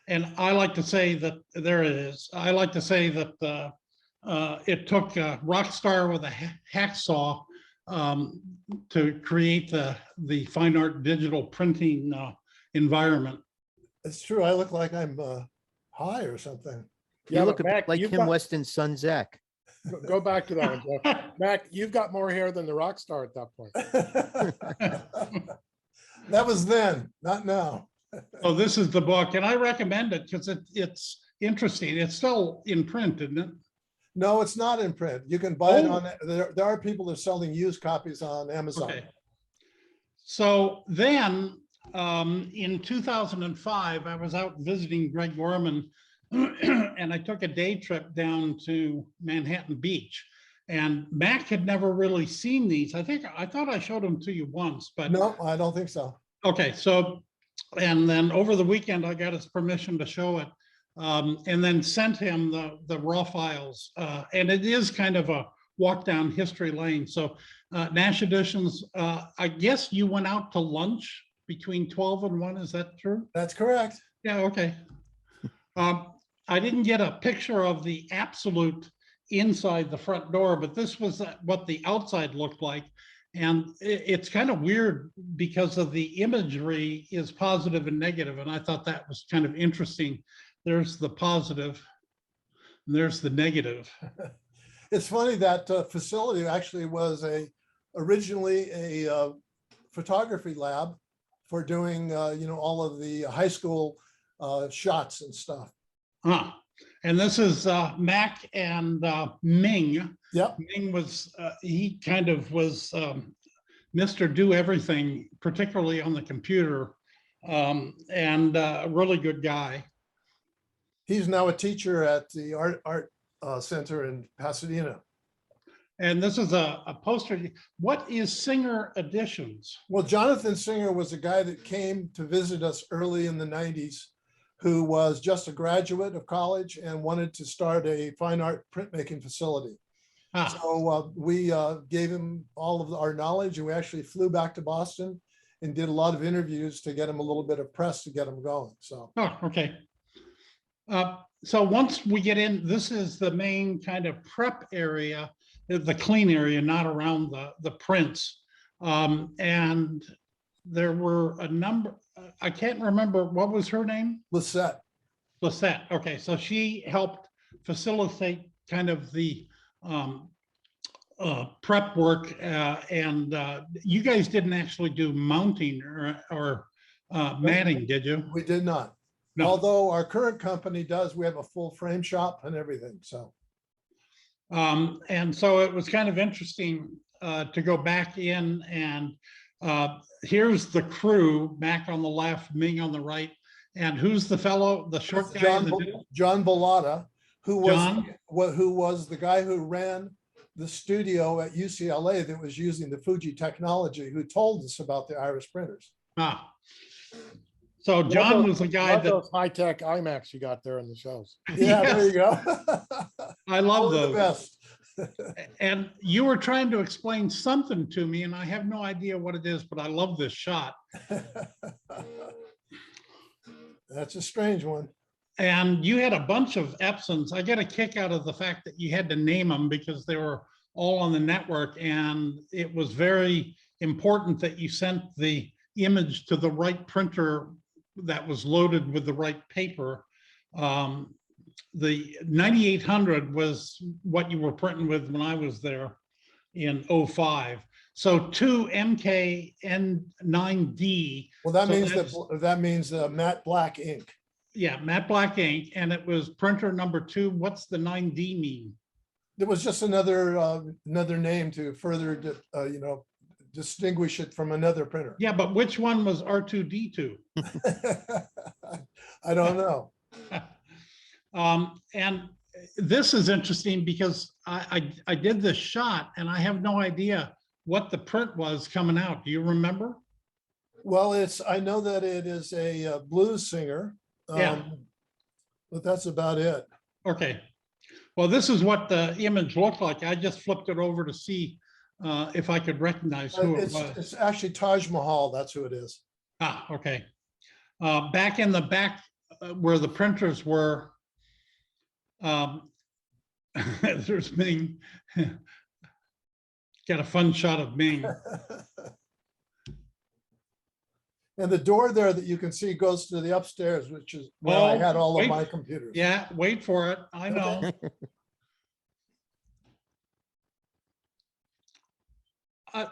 And I like to say that, there it is. I like to say that it took a rock star with a hacksaw to create the fine art digital printing environment. It's true. I look like I'm high or something. You look a Mac, bit like you've Kim got- Weston's son, Zach. Go back to that one, Jeff. Mac, you've got more hair than the rock star at that point. That was then, not now. So this is the book, and I recommend it because it's interesting. It's still in print, isn't it? No, it's not in print. You can buy it on, there are people that are selling used copies on Amazon. Okay. So then in 2005, I was out visiting Greg Gorman and I took a day trip down to Manhattan Beach, and Mac had never really seen these. I thought I showed them to you once, but No, I don't think so. okay. So, and then over the weekend, I got his permission to show it, and then sent him the raw files. And it is kind of a walk down history lane. So Nash Editions, I guess you went out to lunch between 12 and 1, is that true? That's correct. Yeah, okay. I didn't get a picture of the absolute inside the front door, but this was what the outside looked like. And it's kind of weird because of the imagery is positive and negative, and I thought that was kind of interesting. There's the positive, and there's the negative. It's funny that facility actually was originally a photography lab for doing, all of the high school shots and stuff. Huh. And this is Mac and Ming. Yep. Ming was, he kind of was Mr. Do Everything, particularly on the computer, and a really good guy. He's now a teacher at the art center in Pasadena. And this is a poster. What is Singer Editions? Well, Jonathan Singer was a guy that came to visit us early in the 90s, who was just a graduate of college and wanted to start a fine art printmaking facility. Ah, So we gave him all of our knowledge, and we actually flew back to Boston and did a lot of interviews to get him a little bit of press to get him going. So, oh, okay. So once we get in, this is the main kind of prep area, the clean area, not around the prints. And there were a number, I can't remember, what was her name? Lisette. Lisette. Okay, so she helped facilitate kind of the prep work, and you guys didn't actually do mounting or matting, did you? We did not. No. Although our current company does, we have a full frame shop and everything. So, and so it was kind of interesting to go back in, and here's the crew, Mac on the left, Ming on the right. And who's the fellow, the short guy? John Bellata, who John? was the guy who ran the studio at UCLA that was using the Fuji technology, who told us about the iris printers. Ah. So John was the guy Love that, those high-tech iMacs you got there in the shows. Yeah, Yes. there you go. I love Only the those. best. And you were trying to explain something to me, and I have no idea what it is, but I love this shot. That's a strange one. And you had a bunch of Epsons. I get a kick out of the fact that you had to name them because they were all on the network, and it was very important that you sent the image to the right printer that was loaded with the right paper. The 9800 was what you were printing with when I was there in 05. So 2 MKN9D. Well, that So means that's- that means matte black ink. Yeah, matte black ink, and it was printer number 2. What's the 9D mean? It was just another name to further distinguish it from another printer. Yeah, but which one was R2D2? I don't know. And this is interesting because I did this shot and I have no idea what the print was coming out. Do you remember? Well, I know that it is a blues singer. Yeah. But that's about it. Okay. Well, this is what the image looked like. I just flipped it over to see if I could recognize who it was. It's actually Taj Mahal. That's who it is. Ah, okay. Back in the back where the printers were, there's Ming. Got a fun shot of Ming. And the door there that you can see goes to the upstairs, which is where I had all of my computers. Yeah, wait for it. I know.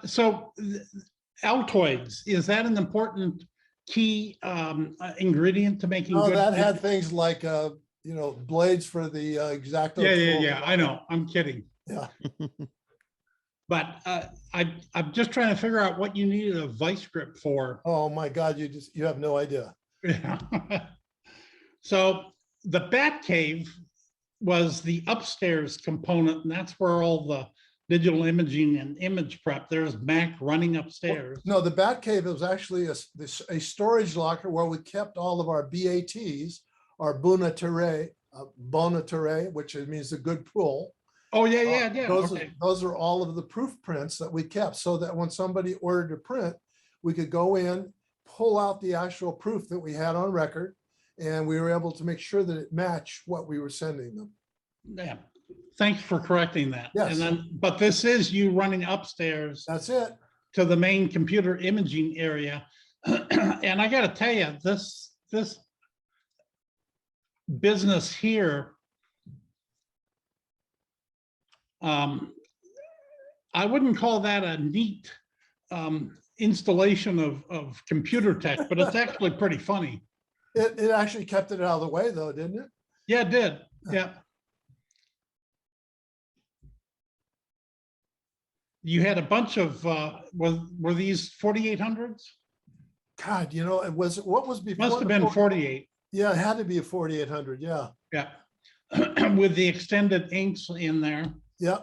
So Altoids, is that an important key ingredient to making No, good? that had things like, blades for the X-acto. Yeah. I know. I'm kidding. Yeah. But I'm just trying to figure out what you needed a vice grip for. Oh my God, you have no idea. Yeah. So the Bat Cave was the upstairs component, and that's where all the digital imaging and image prep. There's Mac running upstairs. No, the Bat Cave was actually a storage locker where we kept all of our BATs, our Bonatere, which means a good pull. Oh, yeah. Those are all of the proof prints that we kept, so that when somebody ordered a print, we could go in, pull out the actual proof that we had on record, and we were able to make sure that it matched what we were sending them. Yeah. Thanks for correcting that. Yes. And then, but this is you running upstairs That's it. to the main computer imaging area. And I got to tell you, this business here, I wouldn't call that a neat installation of computer tech, but it's actually pretty funny. It actually kept it out of the way though, didn't it? Yeah, it did. Yeah. You had a bunch of, were these 4800s? God, you know, what was before? Must have been 48. Yeah, it had to be a 4800. Yeah. Yeah. With the extended inks in there. Yeah.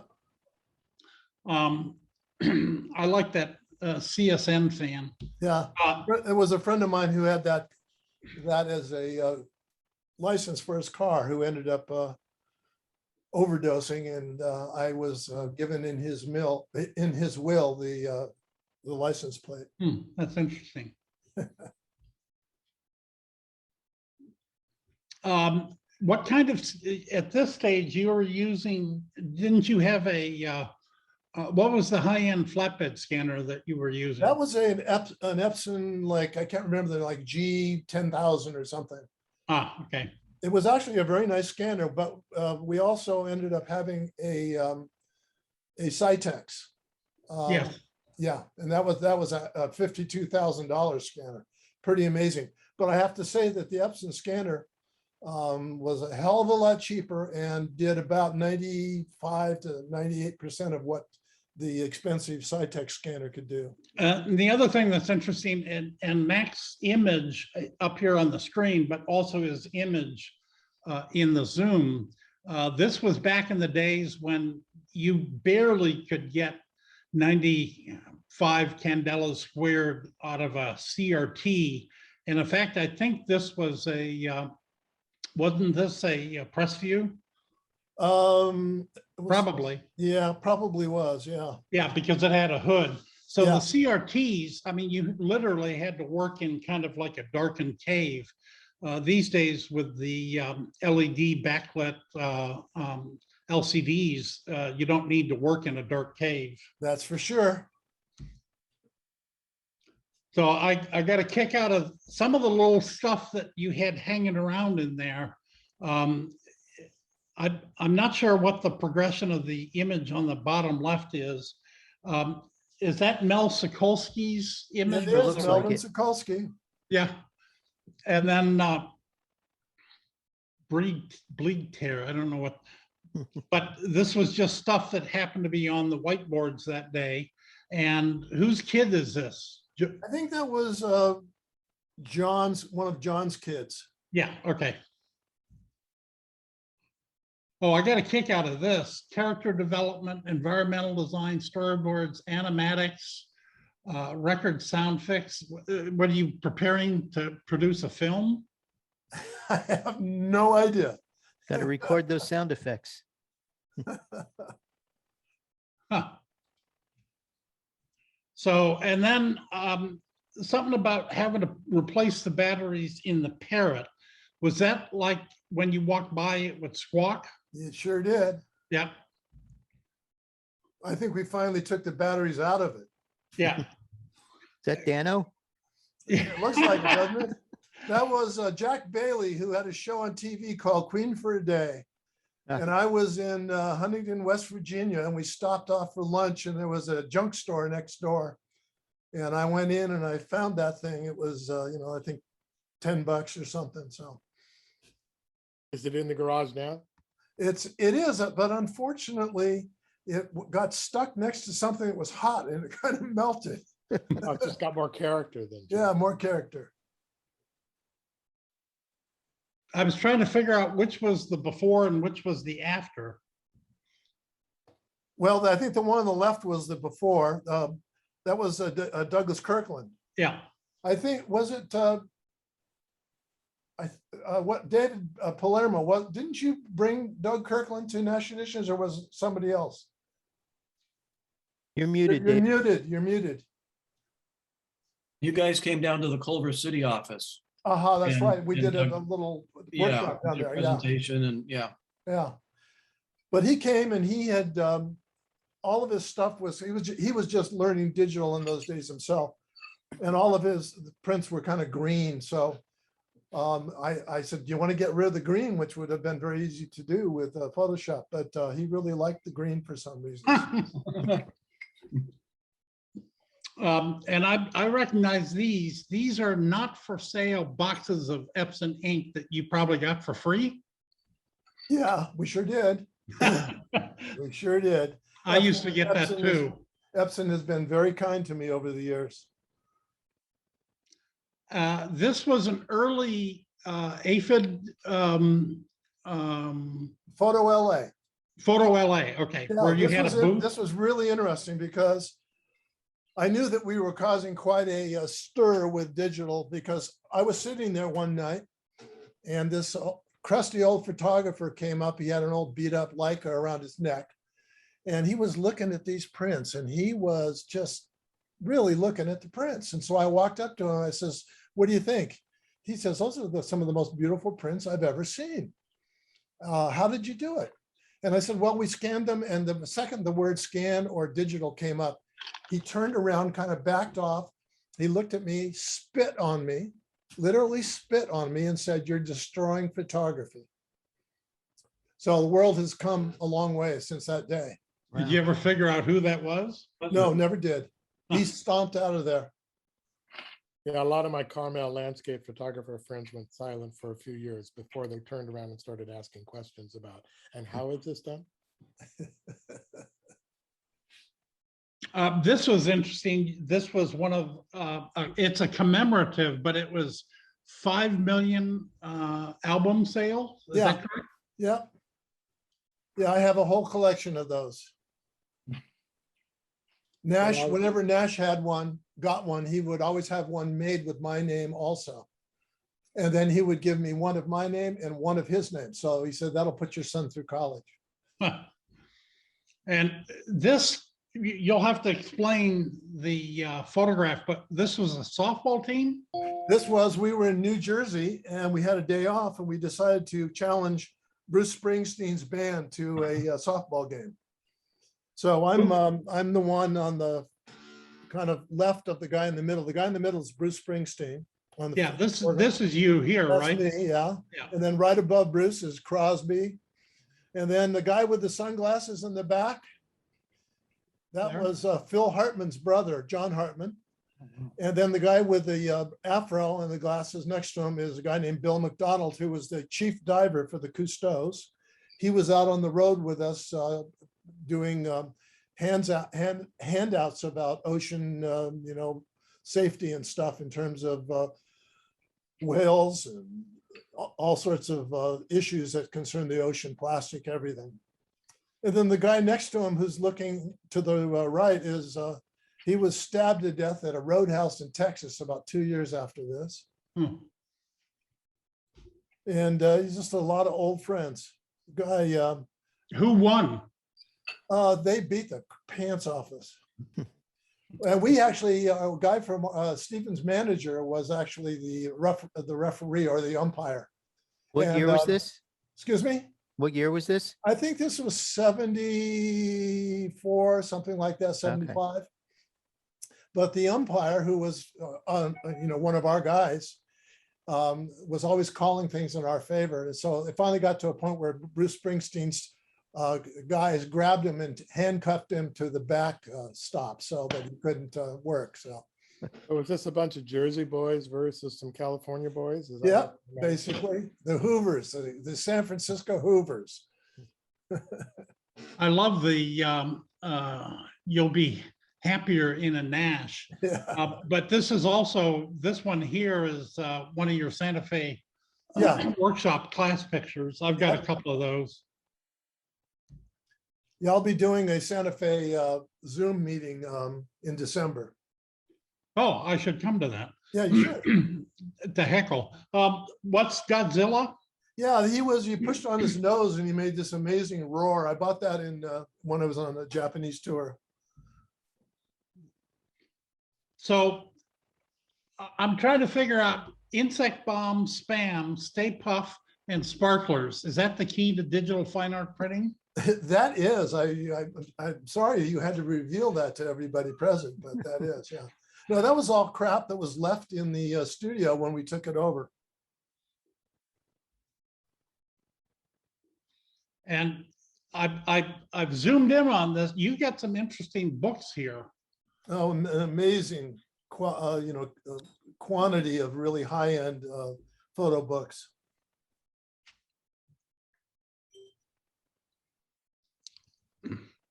I like that CSN fan. Yeah. It was a friend of mine who had that as a license for his car, who ended up overdosing, and I was given in his will the license plate. That's interesting. What kind of, at this stage you were using, didn't you have a, what was the high-end flatbed scanner that you were using? That was an Epson, like, I can't remember, the like G10,000 or something. Ah, okay. It was actually a very nice scanner, but we also ended up having a Cytex. Yes. Yeah, and that was a $52,000 scanner. Pretty amazing. But I have to say that the Epson scanner was a hell of a lot cheaper and did about 95 to 98% of what the expensive Cytex scanner could do. The other thing that's interesting, and Mac's image up here on the screen, but also his image in the Zoom, this was back in the days when you barely could get 95 candelas squared out of a CRT. And in fact, I think this was a, wasn't this a press view? Probably. Yeah, probably was. Yeah. Yeah, because it had a hood. So Yeah. the CRTs, I mean, you literally had to work in kind of like a darkened cave. These days with the LED backlit LCDs, you don't need to work in a dark cave. That's for sure. So I got a kick out of some of the little stuff that you had hanging around in there. I'm not sure what the progression of the image on the bottom left is. Is that Mel Sokolsky's image? It is looks like Melvin it. Sokolsky. Yeah. And then bleed tear, I don't know what, but this was just stuff that happened to be on the whiteboards that day. And whose kid is this? I think that was one of John's kids. Yeah, okay. Oh, I got a kick out of this. Character development, environmental design, storyboards, animatics, record sound fix. What are you preparing to produce a film? I have no idea. Got to record those sound effects. Huh. So, and then something about having to replace the batteries in the Parrot. Was that like when you walk by it would squawk? It sure did. Yeah. I think we finally took the batteries out of it. Yeah. Is that Dano? It looks like it, doesn't it? That was Jack Bailey, who had a show on TV called Queen for a Day. And I was in Huntington, West Virginia, and we stopped off for lunch, and there was a junk store next door. And I went in and I found that thing. It was, I think $10 or something. So Is it in the garage now? it is, but unfortunately, it got stuck next to something that was hot and it kind of melted. Oh, it's just got more character than. Yeah, more character. I was trying to figure out which was the before and which was the after. Well, I think the one on the left was the before. That was Douglas Kirkland. Yeah. I think, was it what David Palermo? What, didn't you bring Doug Kirkland to Nash Editions, or was it somebody else? You're muted, You're Dave. muted. You're muted. You guys came down to the Culver City office. That's And- right. We and did a Doug- little Yeah, workshop down did a there. Yeah, presentation and yeah. yeah. But he came and he had all of his stuff was he was just learning digital in those days himself, and all of his prints were kind of green. So I said, "Do you want to get rid of the green?" Which would have been very easy to do with Photoshop, but he really liked the green for some reason. And I recognize these. These are not for sale boxes of Epson ink that you probably got for free. Yeah, we sure did. We sure did. I used to get that too. Epson has been very kind to me over the years. This was an early aphid Photo LA. Photo LA. Okay, Yeah, where you had a booth. this was really interesting because I knew that we were causing quite a stir with digital, because I was sitting there one night and this crusty old photographer came up. He had an old beat up Leica around his neck, and he was looking at these prints, and he was just really looking at the prints. And so I walked up to him. I says, "What do you think?" He says, "Those are some of the most beautiful prints I've ever seen. How did you do it?" And I said, "Well, we scanned them." And the second the word scan or digital came up, he turned around, kind of backed off. He looked at me, spit on me, literally spit on me, and said, "You're destroying photography." So the world has come a long way since that day. Did you ever figure out who that was? No, never did. He stomped out of there. Yeah, a lot of my Carmel landscape photographer friends went silent for a few years before they turned around and started asking questions about, and how is this done? This was interesting. This was one of, it's a commemorative, but it was 5 million album sale. Is Yeah. that correct? Yeah. Yeah, I have a whole collection of those. Nash, whenever Nash got one, he would always have one made with my name also. And then he would give me one of my name and one of his name. So he said, "That'll put your son through college." And this, you'll have to explain the photograph, but this was a softball team? We were in New Jersey and we had a day off, and we decided to challenge Bruce Springsteen's band to a softball game. So I'm the one on the kind of left of the guy in the middle. The guy in the middle is Bruce Springsteen. Yeah, this is you here, That's right? me, yeah. Yeah. And then right above Bruce is Crosby. And then the guy with the sunglasses in the back, that There. was Phil Hartman's brother, John Hartman. And then the guy with the afro and the glasses next to him is a guy named Bill McDonald, who was the chief diver for the Cousteaus. He was out on the road with us doing handouts about ocean, safety and stuff in terms of whales and all sorts of issues that concern the ocean, plastic, everything. And then the guy next to him who's looking to the right is, he was stabbed to death at a roadhouse in Texas about 2 years after this. And he's just a lot of old friends. Guy, Who won? they beat the pants off us. And we actually, a guy from Stephen's manager was actually the referee or the umpire. What year was this? Excuse me? What year was this? I think this was 74, something like that, 75. But the umpire, who was, one of our guys, was always calling things in our favor. And so it finally got to a point where Bruce Springsteen's guys grabbed him and handcuffed him to the back stop so that he couldn't work. So Was this a bunch of Jersey boys versus some California boys? Is that yeah, what- basically the Hoovers, the San Francisco Hoovers. I love the you'll be happier in a Nash. Yeah. But this is also, this one here is one of your Santa Fe Yeah. workshop class pictures. I've got a couple of those. Yeah, I'll be doing a Santa Fe Zoom meeting in December. Oh, I should come to that. Yeah, you should. To heckle. What's Godzilla? Yeah, he pushed on his nose and he made this amazing roar. I bought that in when I was on a Japanese tour. So I'm trying to figure out insect bombs, spam, Stay Puff, and sparklers. Is that the key to digital fine art printing? That is, I'm sorry you had to reveal that to everybody present, but that is, yeah. No, that was all crap that was left in the studio when we took it over. And I've zoomed in on this. You got some interesting books here. Oh, an amazing, quantity of really high-end photo books.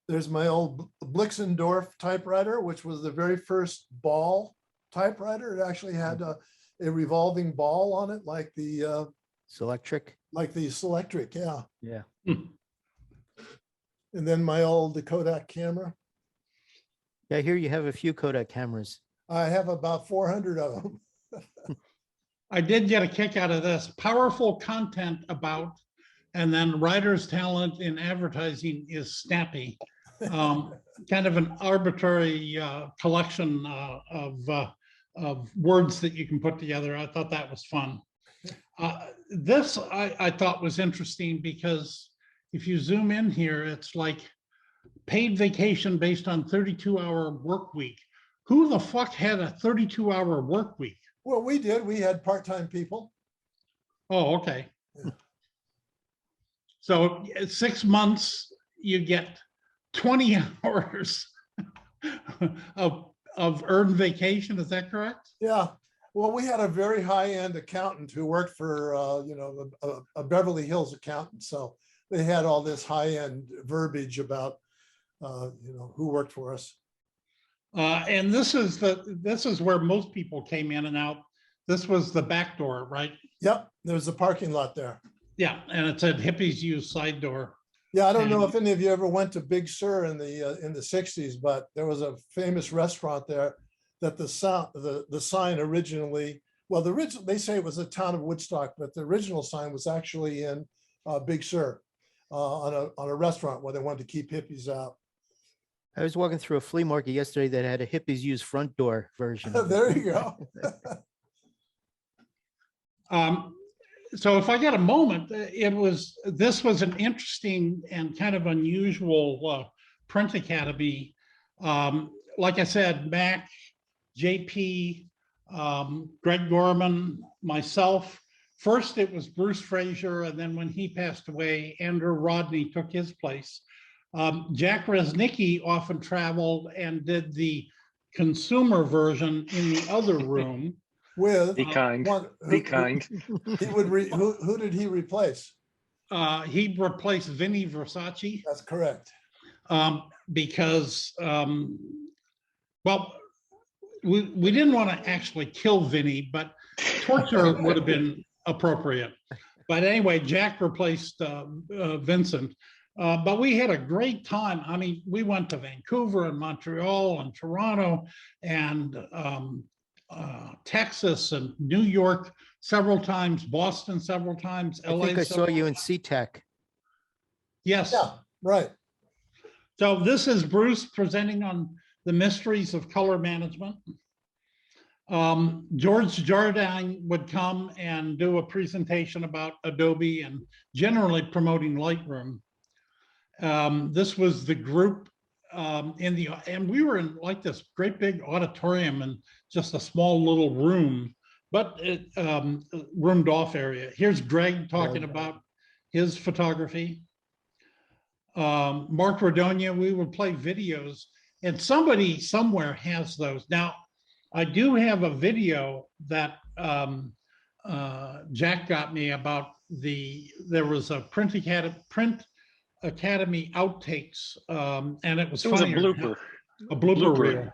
There's my old Blixendorf typewriter, which was the very first ball typewriter. It actually had a revolving ball on it, like the Selectric. Selectric, yeah. Yeah. And then my old Kodak camera. Yeah, I hear you have a few Kodak cameras. I have about 400 of them. I did get a kick out of this. Powerful content about, and then writer's talent in advertising is snappy. Kind of an arbitrary collection of words that you can put together. I thought that was fun. This I thought was interesting because if you zoom in here, it's like paid vacation based on 32-hour work week. Who the fuck had a 32-hour work week? Well, we did. We had part-time people. Oh, okay. Yeah. So 6 months, you get 20 hours of earned vacation. Is that correct? Yeah. Well, we had a very high-end accountant who worked for, a Beverly Hills accountant. So they had all this high-end verbiage about, who worked for us. And this is where most people came in and out. This was the back door, right? Yep. There was a parking lot there. Yeah, and it said hippies use side door. Yeah, I don't know if any of you ever went to Big Sur in the 60s, but there was a famous restaurant there that the sign originally, well, they say it was the town of Woodstock, but the original sign was actually in Big Sur on a restaurant where they wanted to keep hippies out. I was walking through a flea market yesterday that had a hippies use front door version. There you go. So if I get a moment, this was an interesting and kind of unusual print academy. Like I said, Mac, JP, Greg Gorman, myself. First, it was Bruce Fraser, and then when he passed away, Andrew Rodney took his place. Jack Resnicki often traveled and did the consumer version in the other room. With Be kind. Be kind. Who did he replace? He replaced Vinny Versace. That's correct. Because, well, we didn't want to actually kill Vinny, but torture would have been appropriate. But anyway, Jack replaced Vincent. But we had a great time. I mean, we went to Vancouver and Montreal and Toronto and Texas and New York several times, Boston several times, LA. I think I saw you in SeaTac. Yes. Yeah, right. So this is Bruce presenting on the mysteries of color management. George Jardine would come and do a presentation about Adobe and generally promoting Lightroom. This was the group and we were in like this great big auditorium and just a small little room, but it roomed off area. Here's Greg talking about his photography. Mark Rodonia, we would play videos, and somebody somewhere has those. Now, I do have a video that Jack got me about there was a Print Academy outtakes, and it was a blooper. A blooper reel.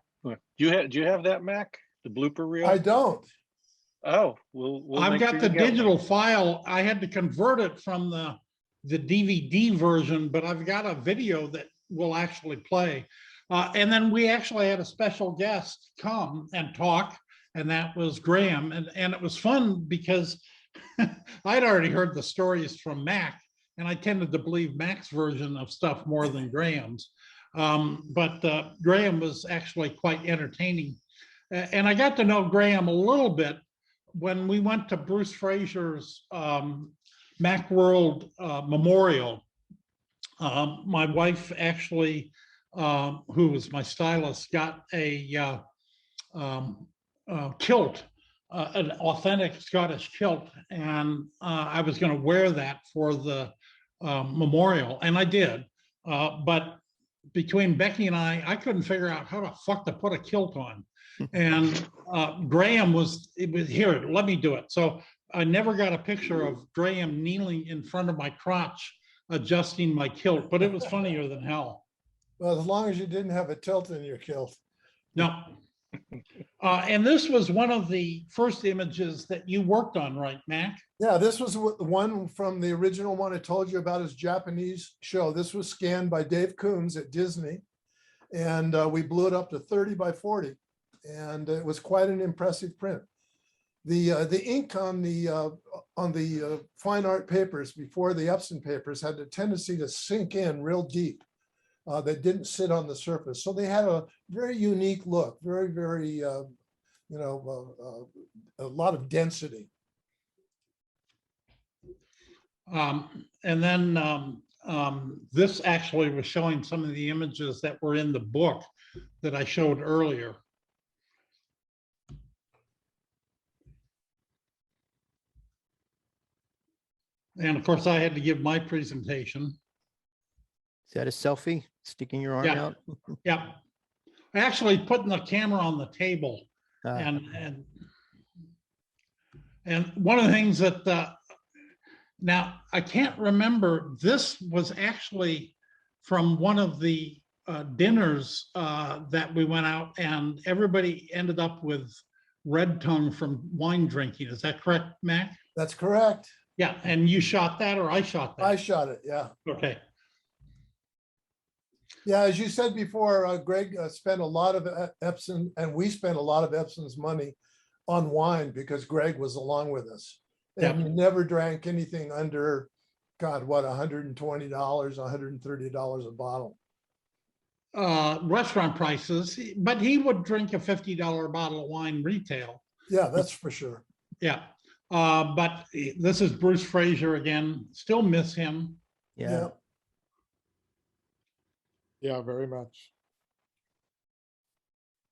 Do you have that, Mac? The blooper reel? I don't. Oh, we'll I've make got sure the you get digital one. file. I had to convert it from the DVD version, but I've got a video that will actually play. And then we actually had a special guest come and talk, and that was Graham. And it was fun because I'd already heard the stories from Mac, and I tended to believe Mac's version of stuff more than Graham's. But Graham was actually quite entertaining. And I got to know Graham a little bit when we went to Bruce Fraser's Macworld Memorial. My wife actually, who was my stylist, got a kilt, an authentic Scottish kilt, and I was going to wear that for the memorial, and I did. But between Becky and I couldn't figure out how the fuck to put a kilt on. And Graham was here, let me do it. So I never got a picture of Graham kneeling in front of my crotch, adjusting my kilt, but it was funnier than hell. Well, as long as you didn't have a tilt in your kilt. No. And this was one of the first images that you worked on, right, Mac? Yeah, this was one from the original one I told you about, his Japanese show. This was scanned by Dave Coombs at Disney, and we blew it up to 30 by 40, and it was quite an impressive print. The ink on the fine art papers before the Epson papers had a tendency to sink in real deep. That didn't sit on the surface, so they had a very unique look, very a lot of density. And then this actually was showing some of the images that were in the book that I showed earlier. And of course, I had to give my presentation. Is that a selfie? Sticking your arm out? Yeah. Actually putting the camera on the table. And one of the things that, now I can't remember, this was actually from one of the dinners that we went out, and everybody ended up with red tongue from wine drinking. Is that correct, Mac? That's correct. Yeah, and you shot that, or I shot that? I shot it, yeah. Okay. Yeah, as you said before, Greg spent a lot of Epson, and we spent a lot of Epson's money on wine because Greg was along with us. And Yeah. he never drank anything under, God, what, $120, $130 a bottle. Restaurant prices, but he would drink a $50 bottle of wine retail. Yeah, that's for sure. Yeah. But this is Bruce Fraser again. Still miss him. Yeah. Yeah, very much.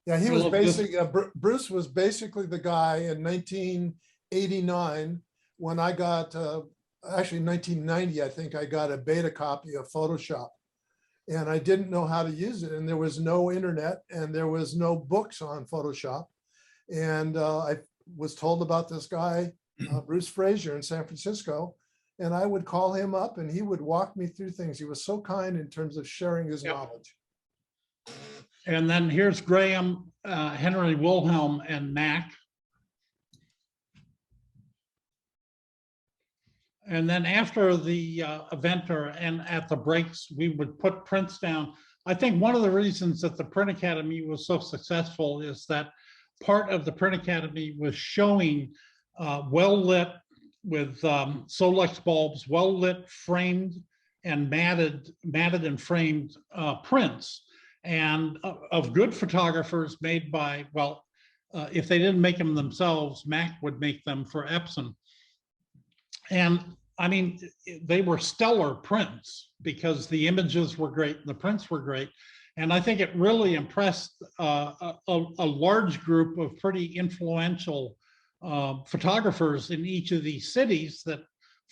Yeah, he I was love this. basically, Bruce was basically the guy in 1989 when I got, actually 1990, I think I got a beta copy of Photoshop. And I didn't know how to use it. And there was no internet and there was no books on Photoshop. And I was told about this guy, Bruce Fraser in San Francisco. And I would call him up and he would walk me through things. He was so kind in terms of sharing his knowledge. And then here's Graham, Henry Wilhelm, and Mac. And then after the event and at the breaks, we would put prints down. I think one of the reasons that the Print Academy was so successful is that part of the Print Academy was showing well-lit with Solex bulbs, well-lit, framed and matted and framed prints, and of good photographers made by, well, if they didn't make them themselves, Mac would make them for Epson. And I mean, they were stellar prints because the images were great and the prints were great. And I think it really impressed a large group of pretty influential photographers in each of these cities that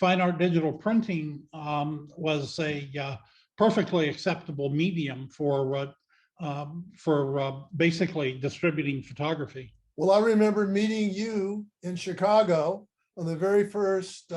fine art digital printing was a perfectly acceptable medium for basically distributing photography. Well, I remember meeting you in Chicago on the very first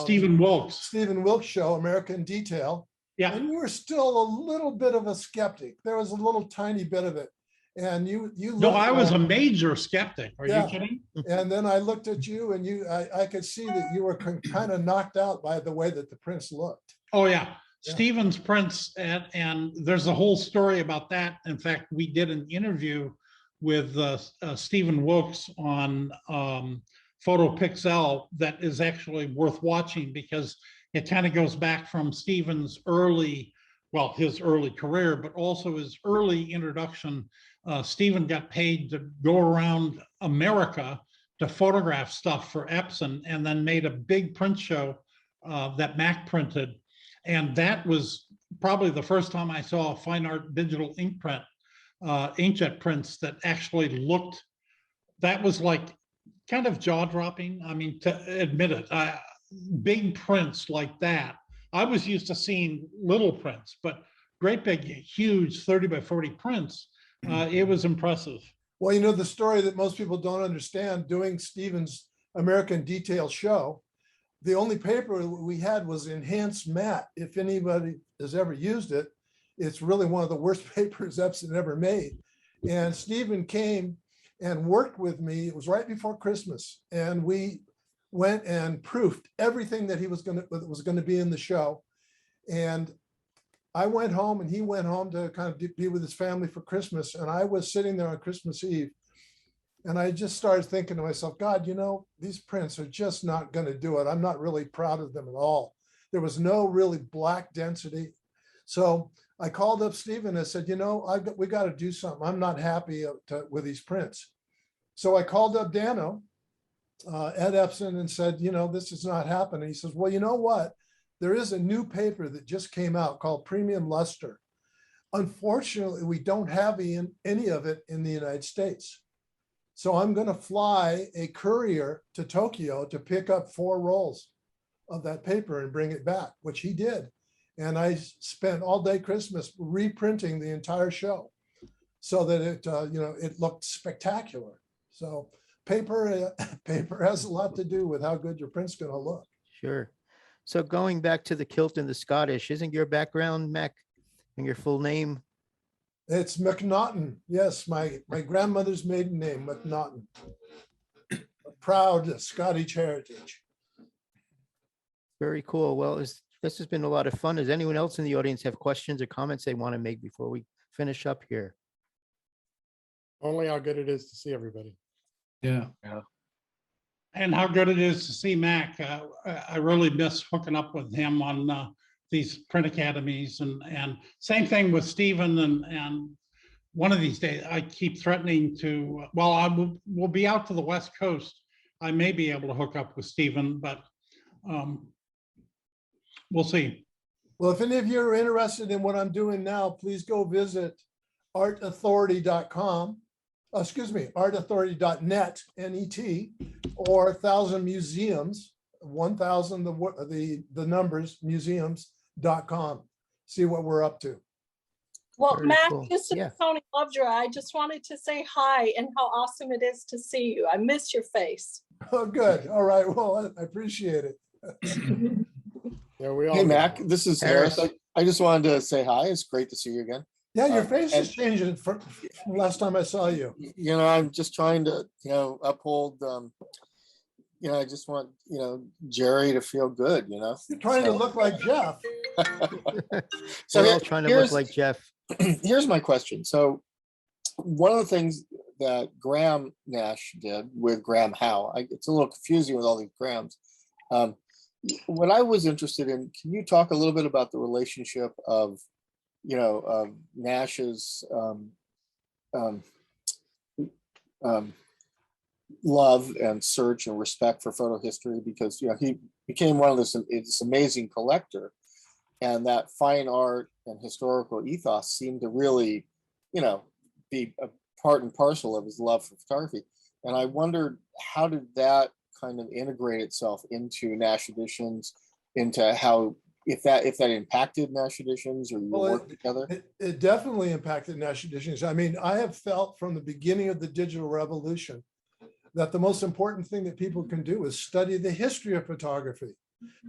Stephen Wilkes show, American Detail. Yeah. And you were still a little bit of a skeptic. There was a little tiny bit of it. And you No, I was a major skeptic. Are you kidding? And then I looked at you and I could see that you were kind of knocked out by the way that the prints looked. Oh yeah. Stephen's prints, and there's a whole story about that. In fact, we did an interview with Stephen Wilkes on PhotoPixel that is actually worth watching because it kind of goes back from Stephen's his early career, but also his early introduction. Stephen got paid to go around America to photograph stuff for Epson, and then made a big print show that Mac printed. And that was probably the first time I saw a fine art digital ink print, inkjet prints that actually looked, that was like kind of jaw dropping. I mean, to admit it, big prints like that. I was used to seeing little prints, but great big, huge 30 by 40 prints. It was impressive. Well, you know, the story that most people don't understand, doing Stephen's American Detail show, the only paper we had was enhanced matte. If anybody has ever used it, it's really one of the worst papers Epson ever made. And Stephen came and worked with me. It was right before Christmas. And we went and proofed everything that was going to be in the show. And I went home and he went home to kind of be with his family for Christmas. And I was sitting there on Christmas Eve. And I just started thinking to myself, God, you know, these prints are just not going to do it. I'm not really proud of them at all. There was no really black density. So I called up Stephen and said, you know, we got to do something. I'm not happy with these prints. So I called up Dano at Epson and said, you know, this is not happening. He says, well, you know what? There is a new paper that just came out called Premium Luster. Unfortunately, we don't have any of it in the United States. So I'm going to fly a courier to Tokyo to pick up 4 rolls of that paper and bring it back, which he did. And I spent all day Christmas reprinting the entire show so that it, you know, it looked spectacular. So paper has a lot to do with how good your print's going to look. Sure. So going back to the kilt and the Scottish, isn't your background, Mac, and your full name? It's McNaughton. Yes, my grandmother's maiden name, McNaughton. A proud Scottish heritage. Very cool. Well, this has been a lot of fun. Does anyone else in the audience have questions or comments they want to make before we finish up here? Only how good it is to see everybody. Yeah. And how good it is to see Mac. I really miss hooking up with him on these print academies, and same thing with Stephen. And one of these days, I keep threatening to. Well, we'll be out to the West Coast. I may be able to hook up with Stephen, but we'll see. Well, if any of you are interested in what I'm doing now, please go visit artauthority.com. artauthority.net, N-E-T, or 1,000 Museums, 1,000, the numbers, museums.com. See what we're up to. Well, Very Mac, cool. this is Yeah. Tony Lovejoy. I just wanted to say hi and how awesome it is to see you. I miss your face. Oh, good. All right. Well, I appreciate it. Yeah, we all. Hey, do. Mac, this is Harris. Harris. I just wanted to say hi. It's great to see you again. Yeah, your face is and- changing from last time I saw you. You know, I'm just trying to, uphold, I just want, Jerry to feel good, You're trying to So- look like Jeff. So We're all trying to look like Jeff. here's my question. So one of the things that Graham Nash did with Graham Howe, it's a little confusing with all these Grahams. What I was interested in, can you talk a little bit about the relationship of Nash's love and search and respect for photo history, because he became one of this amazing collector, and that fine art and historical ethos seemed to really be a part and parcel of his love for photography. And I wondered, how did that kind of integrate itself into Nash Editions, into how if that impacted Nash Editions, or you work together? It definitely impacted Nash Editions. I mean, I have felt from the beginning of the digital revolution that the most important thing that people can do is study the history of photography.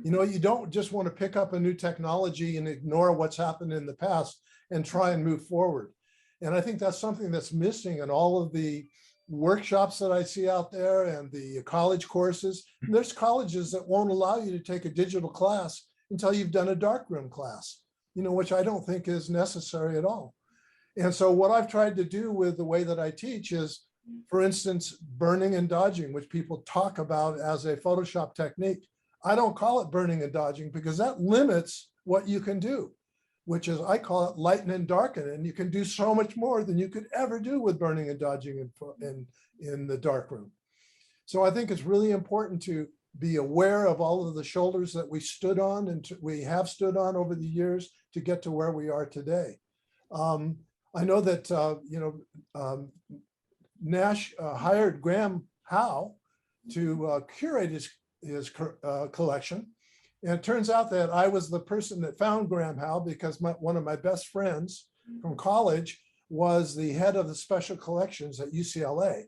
You don't just want to pick up a new technology and ignore what's happened in the past and try and move forward. And I think that's something that's missing in all of the workshops that I see out there and the college courses. And there's colleges that won't allow you to take a digital class until you've done a darkroom class, which I don't think is necessary at all. And so what I've tried to do with the way that I teach is, for instance, burning and dodging, which people talk about as a Photoshop technique. I don't call it burning and dodging because that limits what you can do, which is, I call it lighten and darken. And you can do so much more than you could ever do with burning and dodging in the darkroom. So I think it's really important to be aware of all of the shoulders that we stood on and we have stood on over the years to get to where we are today. I know that, Nash hired Graham Howe to curate his collection. And it turns out that I was the person that found Graham Howe because one of my best friends from college was the head of the special collections at UCLA.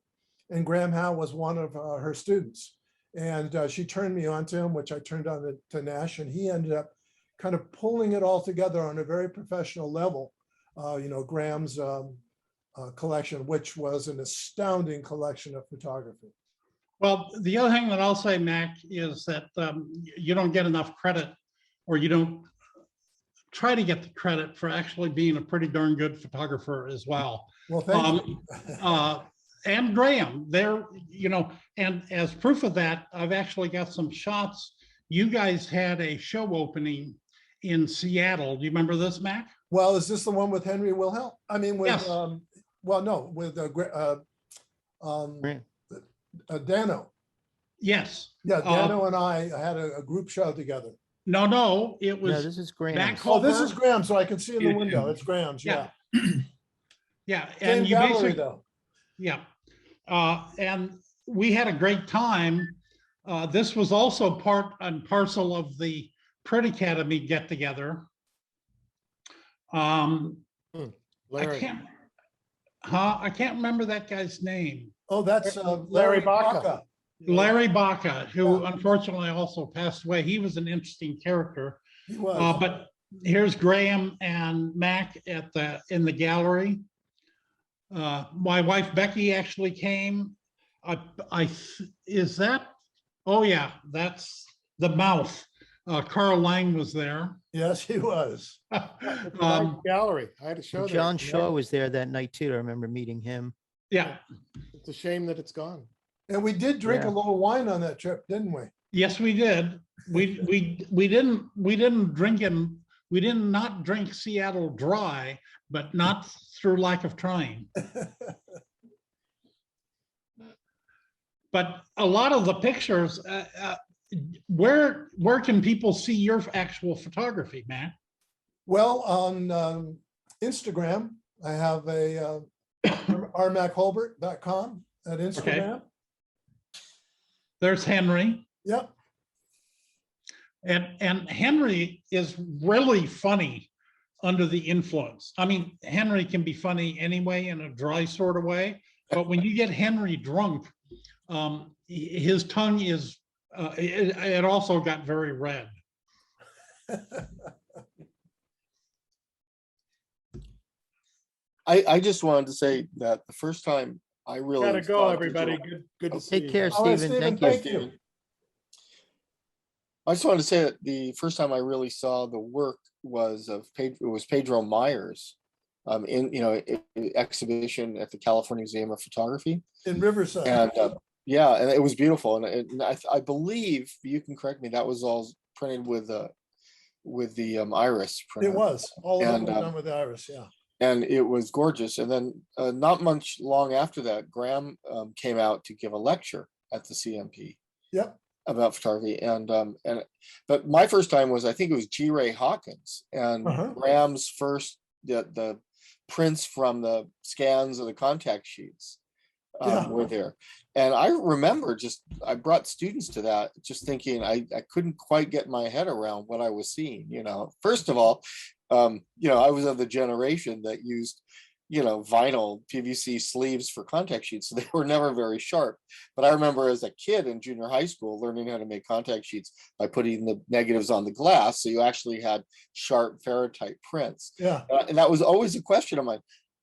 And Graham Howe was one of her students. And she turned me on to him, which I turned on to Nash, and he ended up kind of pulling it all together on a very professional level. Graham's collection, which was an astounding collection of photography. Well, the other thing that I'll say, Mac, is that you don't get enough credit, or you don't try to get the credit for actually being a pretty darn good photographer as well. Well, thank you. And Graham, and as proof of that, I've actually got some shots. You guys had a show opening in Seattle. Do you remember this, Mac? Well, is this the one with Henry Wilhelm? I mean, with, yes. With Dano. Yes. Yeah, Dano and I had a group show together. No, it was. No, this is Graham. Mac Oh, this Colbert. is Graham, so I can see in the window. It's Graham's, yeah. Yeah, Same and you gallery, basically, though. yeah. And we had a great time. This was also part and parcel of the Print Academy get together. Larry. I can't remember that guy's name. Oh, that's Larry Baca. Larry Baca, who unfortunately also passed away. He was an interesting character. He was. But here's Graham and Mac in the gallery. My wife Becky actually came. Is that? Oh yeah, that's the mouth. Carl Lang was there. Yes, he was. Gallery. I had to show John that. Shaw was there that night too. I remember meeting him. Yeah. It's a shame that it's gone. And we did drink Yeah. a little wine on that trip, didn't we? Yes, we did. We didn't drink him. We did not drink Seattle dry, but not through lack of trying. But a lot of the pictures, where can people see your actual photography, Matt? Well, on Instagram, I have a rmacholbert.com at Instagram. Okay. There's Henry. Yep. And Henry is really funny under the influence. I mean, Henry can be funny anyway in a dry sort of way, but when you get Henry drunk, his tongue is, it also got very red. I just wanted to say that the first time I really Gotta go, saw everybody. digital- Good to see Take you. care, All right, Stephen. Stephen, Thank you. thank you. I just wanted to say that the first time I really saw the work was Pedro Myers exhibition at the California Museum of Photography. In Riverside. And and it was beautiful. And I believe, you can correct me, that was all printed with the iris printer. It was. All of And, them were done with iris, yeah. And it was gorgeous. And then not much long after that, Graham came out to give a lecture at the CMP. Yep. About photography. But my first time was, I think it was G. Ray Hawkins, and Graham's first, the prints from the scans of the contact sheets were there. And I remember I brought students to that, just thinking I couldn't quite get my head around what I was seeing. First of all, I was of the generation that used, vinyl PVC sleeves for contact sheets. So they were never very sharp. But I remember as a kid in junior high school, learning how to make contact sheets by putting the negatives on the glass. So you actually had sharp ferrite prints. Yeah. And that was always a question of mine.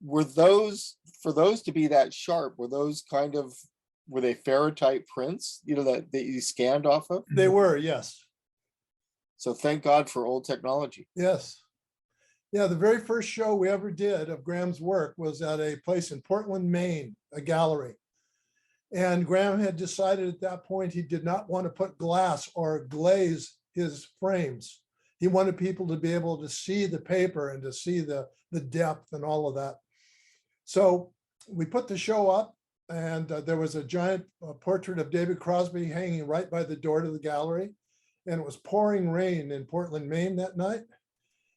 For those to be that sharp, were they ferrite prints, that you scanned off of? They were, yes. So thank God for old technology. Yes. Yeah, the very first show we ever did of Graham's work was at a place in Portland, Maine, a gallery. And Graham had decided at that point he did not want to put glass or glaze his frames. He wanted people to be able to see the paper and to see the depth and all of that. So we put the show up and there was a giant portrait of David Crosby hanging right by the door to the gallery. And it was pouring rain in Portland, Maine that night.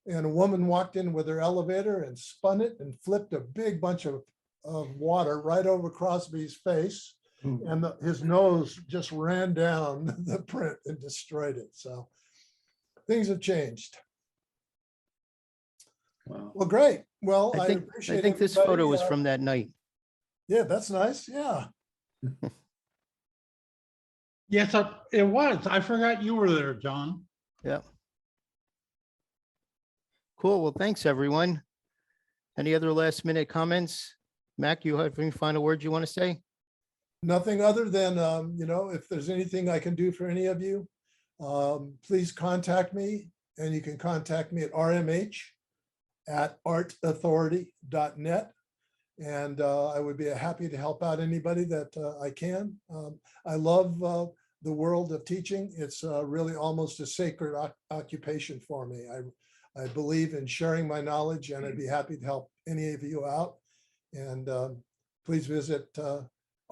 And a woman walked in with her elevator and spun it and flipped a big bunch of water right over Crosby's face. And his nose just ran down the print and destroyed it. So things have changed. Wow. Well, great. Well, I appreciate think this everybody, photo was from that night. Yeah, that's nice. Yeah. Yes, it was. I forgot you were there, John. Yeah. Cool. Well, thanks, everyone. Any other last minute comments? Mac, you have any final words you want to say? Nothing other than, if there's anything I can do for any of you, please contact me, and you can contact me at rmh@artauthority.net. And I would be happy to help out anybody that I can. I love the world of teaching. It's really almost a sacred occupation for me. I believe in sharing my knowledge, and I'd be happy to help any of you out. And please visit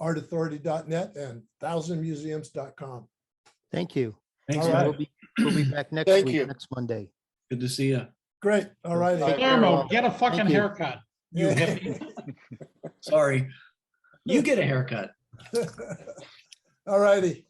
artauthority.net and 1000museums.com. Thank you. Thanks. All right. We'll be back next Thank week, you. next Monday. Good to see you. Great. All right. Take care. Guillermo, get a fucking Thank you. haircut. You hippie. Sorry. You get a haircut. All righty.